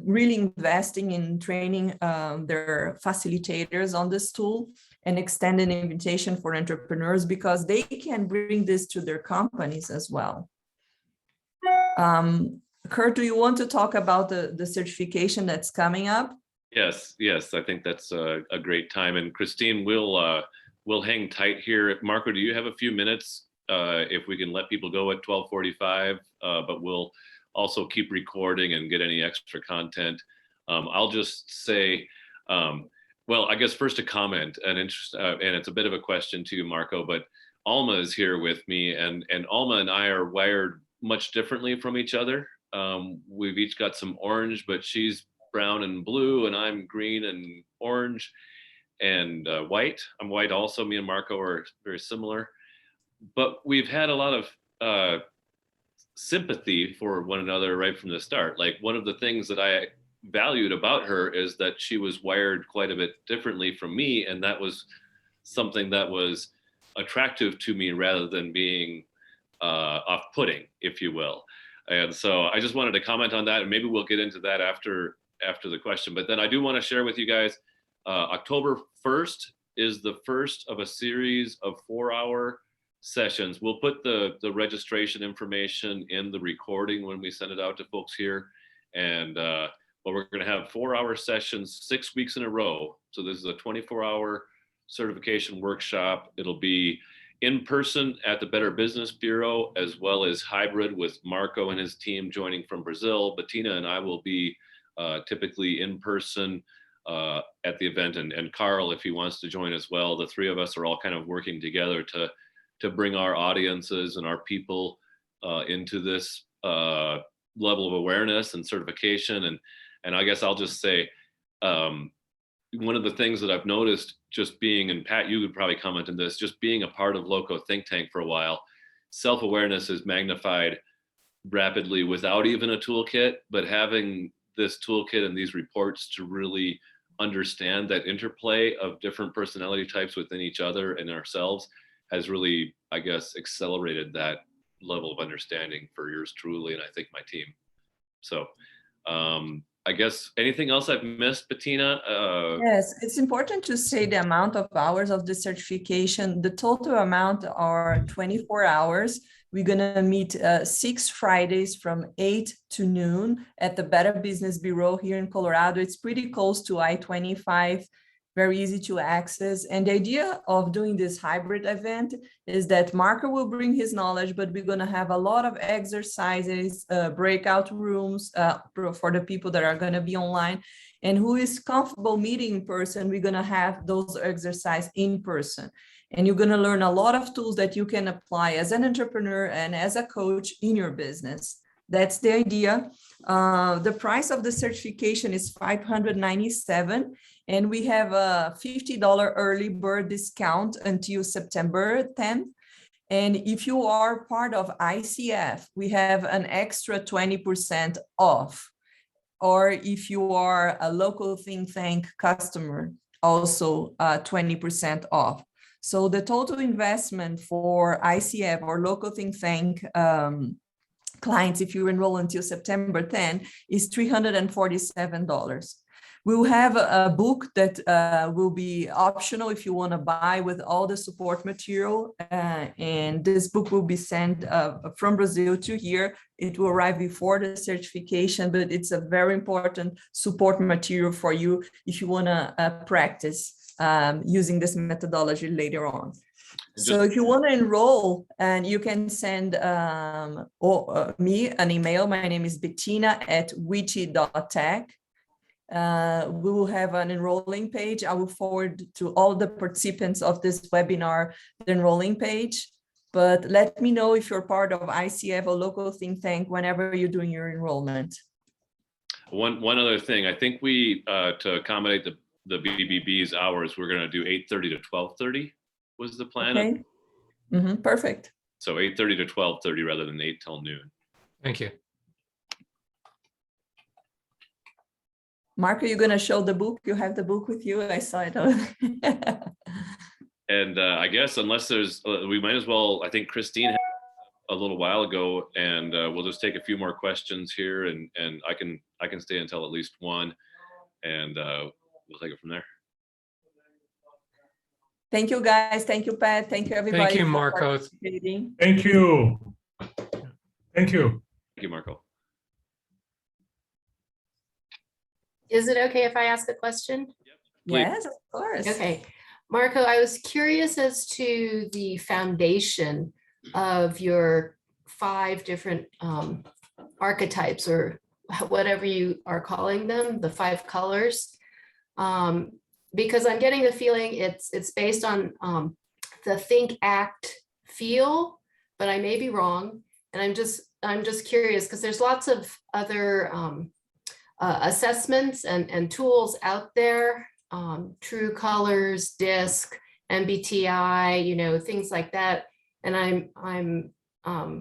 really investing in training their facilitators on this tool and extend an invitation for entrepreneurs because they can bring this to their companies as well. Kurt, do you want to talk about the certification that's coming up? Yes, I think that's a great time. And Christine, we'll hang tight here. Marco, do you have a few minutes if we can let people go at 12:45, but we'll also keep recording and get any extra content. I'll just say, well, I guess first a comment and it's a bit of a question to you, Marco, but Alma is here with me, and Alma and I are wired much differently from each other. We've each got some orange, but she's brown and blue, and I'm green and orange and white. I'm white also. Me and Marco are very similar, but we've had a lot of sympathy for one another right from the start. Like, one of the things that I valued about her is that she was wired quite a bit differently from me, and that was something that was attractive to me rather than being off-putting, if you will. And so I just wanted to comment on that, and maybe we'll get into that after the question. But then I do want to share with you guys, October 1st is the first of a series of 4-hour sessions. We'll put the registration information in the recording when we send it out to folks here. And but we're going to have 4-hour sessions 6 weeks in a row. So this is a 24-hour certification workshop. It'll be in person at the Better Business Bureau, as well as hybrid with Marco and his team joining from Brazil. Bettina and I will be typically in person at the event, and Carl, if he wants to join as well. The three of us are all kind of working together to bring our audiences and our people into this level of awareness and certification. And I guess I'll just say, one of the things that I've noticed just being, and Pat, you would probably comment on this, just being a part of Loco Think Tank for a while, self-awareness is magnified rapidly without even a toolkit, but having this toolkit and these reports to really understand that interplay of different personality types within each other and ourselves has really, I guess, accelerated that level of understanding for yours truly, and I think my team. So I guess anything else I've missed, Bettina? Yes, it's important to say the amount of hours of the certification. The total amount are 24 hours. We're going to meet 6 Fridays from 8 to noon at the Better Business Bureau here in Colorado. It's pretty close to I-25, very easy to access. And the idea of doing this hybrid event is that Marco will bring his knowledge, but we're going to have a lot of exercises, breakout rooms for the people that are going to be online. And who is comfortable meeting in person, we're going to have those exercises in person. And you're going to learn a lot of tools that you can apply as an entrepreneur and as a coach in your business. That's the idea. The price of the certification is $597, and we have a $50 early bird discount until September 10th. And if you are part of ICF, we have an extra 20% off. Or if you are a Local Think Tank customer, also 20% off. So the total investment for ICF or Local Think Tank clients, if you enroll until September 10, is $347. We'll have a book that will be optional if you want to buy with all the support material. And this book will be sent from Brazil to here. It will arrive before the certification, but it's a very important support material for you if you want to practice using this methodology later on. So if you want to enroll, and you can send me an email. My name is Bettina@witty.tech. We will have an enrolling page. I will forward to all the participants of this webinar the enrolling page. But let me know if you're part of ICF, a local think tank, whenever you're doing your enrollment. One other thing, I think we to accommodate the BBB's hours, we're going to do 8:30 to 12:30 was the plan. Okay. Perfect. So 8:30 to 12:30 rather than 8 till noon. Thank you. Marco, you're going to show the book? You have the book with you? I saw it. And I guess unless there's, we might as well, I think Christine had a little while ago, and we'll just take a few more questions here, and I can stay until at least 1, and we'll take it from there. Thank you, guys. Thank you, Pat. Thank you, everybody. Thank you, for Marco. participating. Thank you. Thank you. Thank you, Marco. Is it okay if I ask a question? Please. Yes, of course. Okay, Marco, I was curious as to the foundation of your 5 different archetypes, or whatever you are calling them, the 5 colors. Because I'm getting the feeling it's based on the think, act, feel, but I may be wrong. And I'm just curious, because there's lots of other assessments and tools out there, True Colors, DISC, MBTI, you know, things like that. And I'm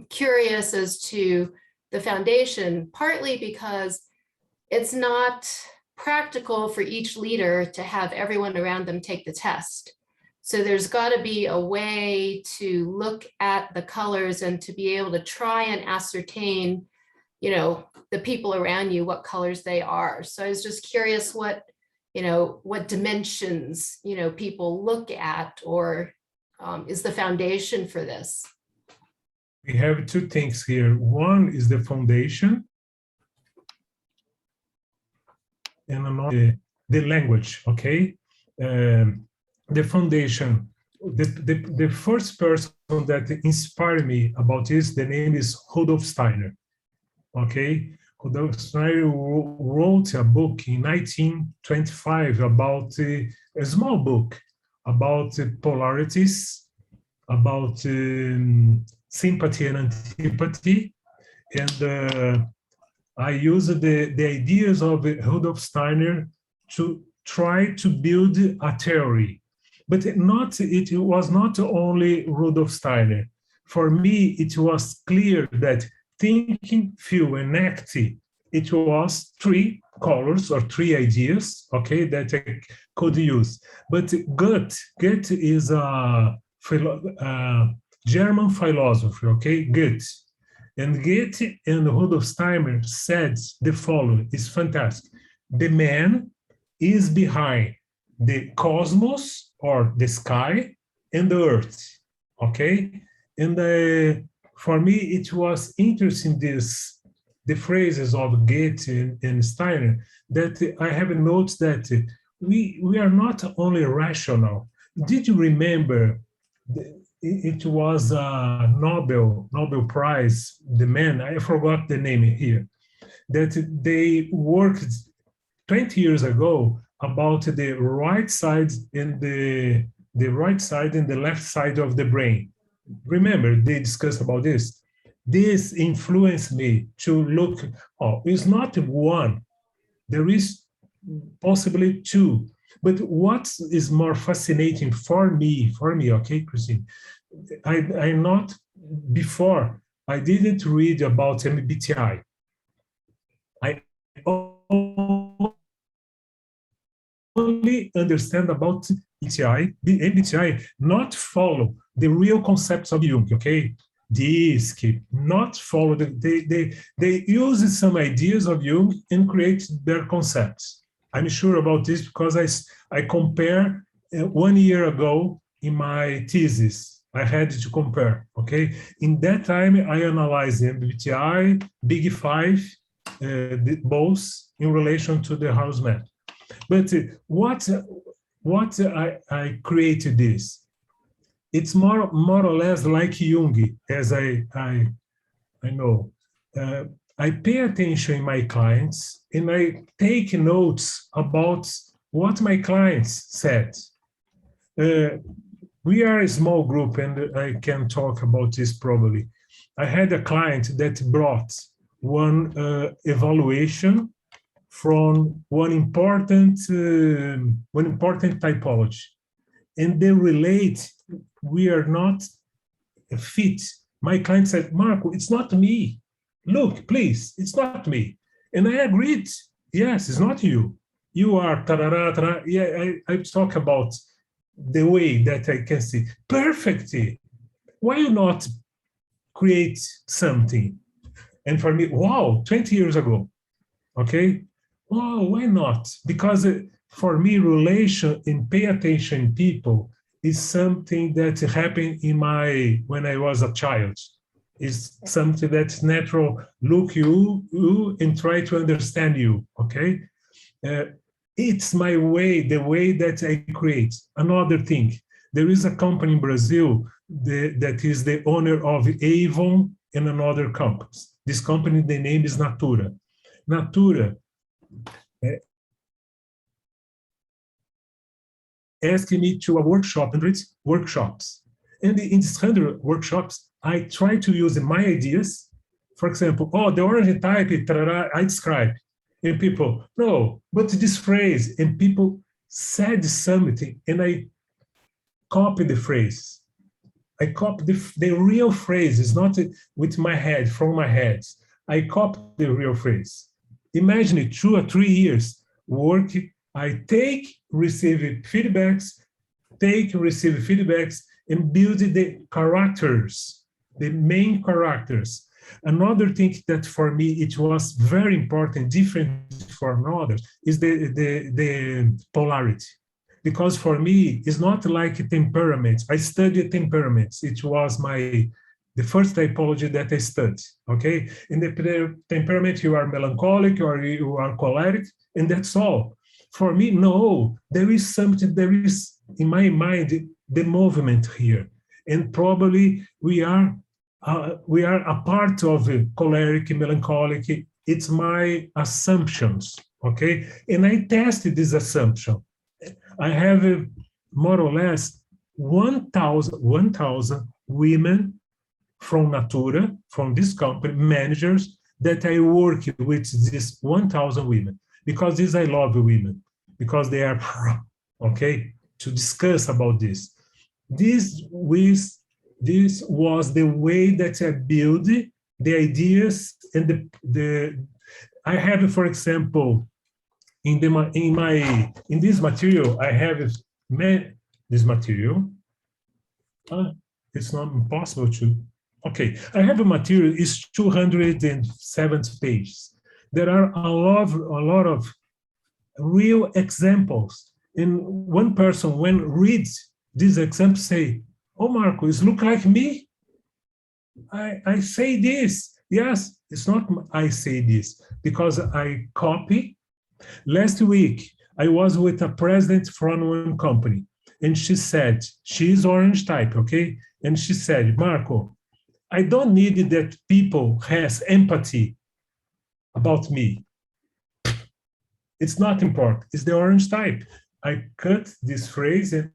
curious as to the foundation, partly because it's not practical for each leader to have everyone around them take the test. So there's got to be a way to look at the colors and to be able to try and ascertain, you know, the people around you, what colors they are. So I was just curious what dimensions, you know, people look at, or is the foundation for this. We have 2 things here. One is the foundation, and another the language. Okay, the foundation. The first person that inspired me about this, the name is Rudolf Steiner. Okay, Rudolf Steiner wrote a book in 1925 about a small book about polarities, about sympathy and antipathy, and I used the ideas of Rudolf Steiner to try to build a theory. But it was not only Rudolf Steiner. For me, it was clear that thinking, feel, and act, it was 3 colors or 3 ideas, okay, that I could use. But Goethe is a German philosopher, okay, Goethe. And Goethe and Rudolf Steiner said the following, it's fantastic. The man is behind the cosmos, or the sky, and the earth, okay? And for me, it was interesting, the phrases of Goethe and Steiner, that I have noticed that we are not only rational. Did you remember it was a Nobel Prize, the man, I forgot the name here, that they worked 20 years ago about the right side and the right side and the left side of the brain. Remember, they discussed about this. This influenced me to look, it's not 1, there is possibly 2. But what is more fascinating for me, okay, Christine, I not before, I didn't read about MBTI. I only understand about MBTI. The MBTI not follow the real concepts of Jung, okay? DISC, not follow, they use some ideas of Jung and create their concepts. I'm sure about this because I compare 1 year ago in my thesis. I had to compare, okay? In that time, I analyzed the MBTI, Big Five, both in relation to the house map. But what I created this, it's more or less like Jung, as I know. I pay attention in my clients and I take notes about what my clients said. We are a small group and I can talk about this probably. I had a client that brought one evaluation from one important typology, and they relate, we are not fit. My client said, Marco, it's not me. Look, please, it's not me. And I agreed, yes, it's not you. You are, tarara, tarara. Yeah, I talk about the way that I can see. Perfect. Why you not create something? And for me, wow, 20 years ago, okay? Wow, why not? Because for me, relation and pay attention in people is something that happened when I was a child. It's something that's natural. Look you and try to understand you, okay? It's my way, the way that I create. Another thing, there is a company in Brazil that is the owner of Avon and another companies. This company, the name is Natura. Natura asked me to a workshop, 100 workshops. And in these 100 workshops, I try to use my ideas. For example, the orange type, I describe. And people, no, but this phrase, and people said something, and I copy the phrase. I copy the real phrase, it's not with my head, from my head. I copy the real phrase. Imagine it, 2 or 3 years work. I receive feedbacks, and build the characters, the main characters. Another thing that for me, it was very important, different from others, is the polarity. Because for me, it's not like temperaments. I studied temperaments. It was the first typology that I studied, okay? In the temperament, you are melancholic or you are choleric, and that's all. For me, no, there is something, there is, in my mind, the movement here. And probably we are a part of choleric, melancholic. It's my assumptions, okay? And I tested this assumption. I have more or less 1,000 women from Natura, from this company, managers, that I work with this 1,000 women, because this I love women, because they are, okay, to discuss about this. This was the way that I build the ideas and I have, for example, in this material, I have this material. It's not impossible to. Okay, I have a material. It's 270 pages. There are a lot of real examples. And one person, when reads these examples, say, "Oh, Marco, it looks like me. I say this." Yes, it's not I say this because I copy. Last week, I was with a president from one company, and she said, she's orange type, okay? And she said, Marco, I don't need that people has empathy about me. It's not important. It's the orange type. I cut this phrase and,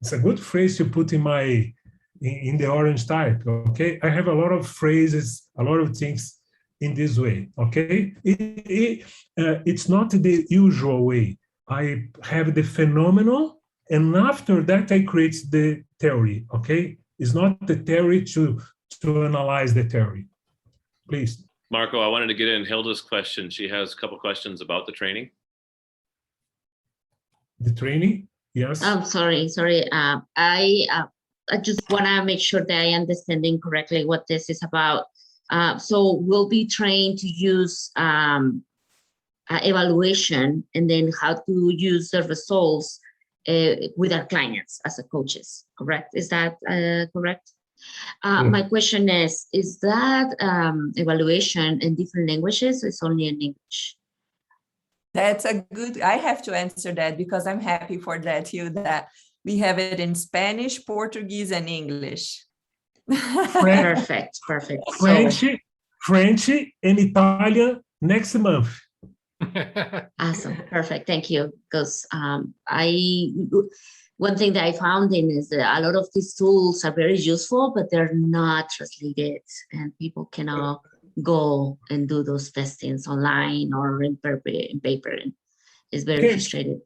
it's a good phrase to put in the orange type, okay? I have a lot of phrases, a lot of things in this way, okay? It's not the usual way. I have the phenomenon, and after that I create the theory, okay? It's not the theory to analyze the theory. Please. Marco, I wanted to get in Hilda's question. She has a couple questions about the training. The training, yes. Oh, sorry. I just want to make sure that I understanding correctly what this is about. So we'll be trained to use evaluation, and then how to use the results with our clients as a coaches, correct? Is that correct? My question is that evaluation in different languages or is only in English? That's a good, I have to answer that because I'm happy for that, that we have it in Spanish, Portuguese, and English. Perfect. French and Italian next month. Awesome. Perfect. Thank you. Because one thing that I found is that a lot of these tools are very useful, but they're not translated and people cannot go and do those testings online or in paper. And it's very frustrating.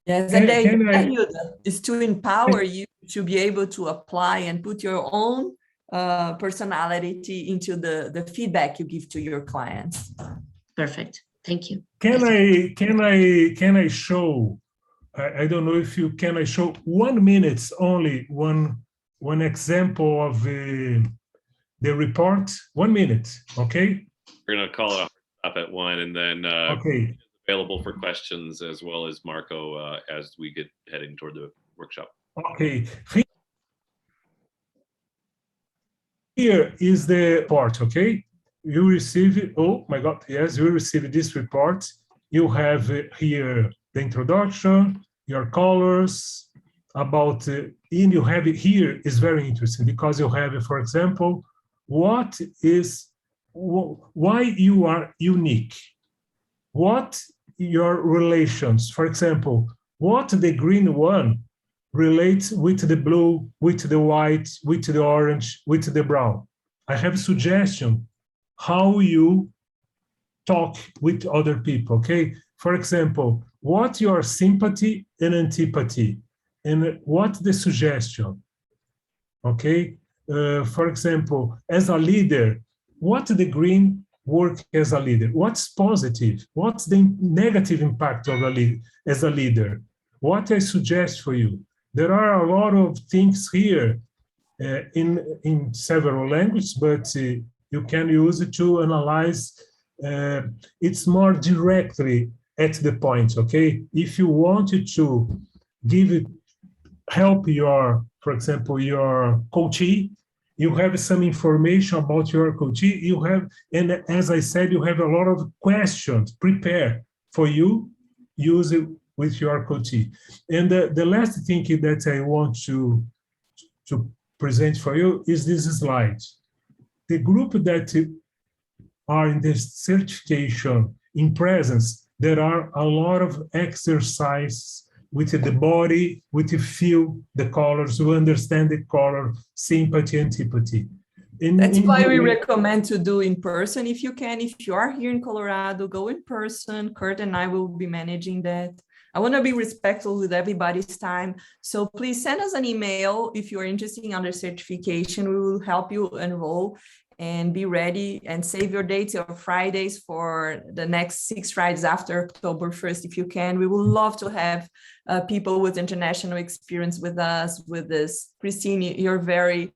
Yes, and the idea is to empower you to be able to apply and put your own personality into the feedback you give to your clients. Perfect. Thank you. Can I show? I don't know if you can. I show 1 minute only one example of the report. 1 minute, okay? We're gonna call it up at 1, and then okay. Available for questions as well as Marco as we get heading toward the workshop. Okay. Here is the report, okay? You receive, oh my God, yes, you receive this report. You have here the introduction, your colors, about, and you have it here is very interesting because you have, for example, why you are unique, what your relations, for example, what the green one relates with the blue, with the white, with the orange, with the brown. I have a suggestion how you talk with other people, okay? For example, what your sympathy and antipathy, and what the suggestion, okay? For example, as a leader, what the green work as a leader? What's positive? What's the negative impact of as a leader? What I suggest for you? There are a lot of things here in several languages, but you can use it to analyze. It's more directly at the point, okay? If you wanted to help your, for example, your coachee, you have some information about your coachee, you have, and as I said, you have a lot of questions prepared for you, use it with your coachee. And the last thing that I want to present for you is this slide. The group that are in this certification in presence, there are a lot of exercise with the body, with the feel, the colors, to understand the color, sympathy, antipathy. That's why we recommend to do in person if you can. If you are here in Colorado, go in person. Kurt and I will be managing that. I want to be respectful with everybody's time. So please send us an email if you're interested in the certification. We will help you enroll and be ready and save your dates or Fridays for the next 6 Fridays after October 1st, if you can. We would love to have people with international experience with us with this. Christine, you're very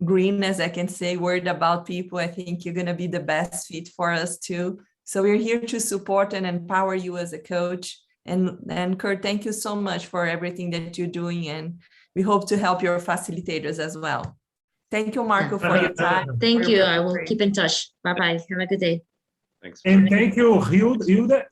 green, as I can say, worried about people. I think you're going to be the best fit for us too. So we're here to support and empower you as a coach. And Kurt, thank you so much for everything that you're doing. And we hope to help your facilitators as well. Thank you, Marco, for your time. Thank you. I will keep in touch. Bye-bye. Have a good day. Thanks. And thank you, Hilda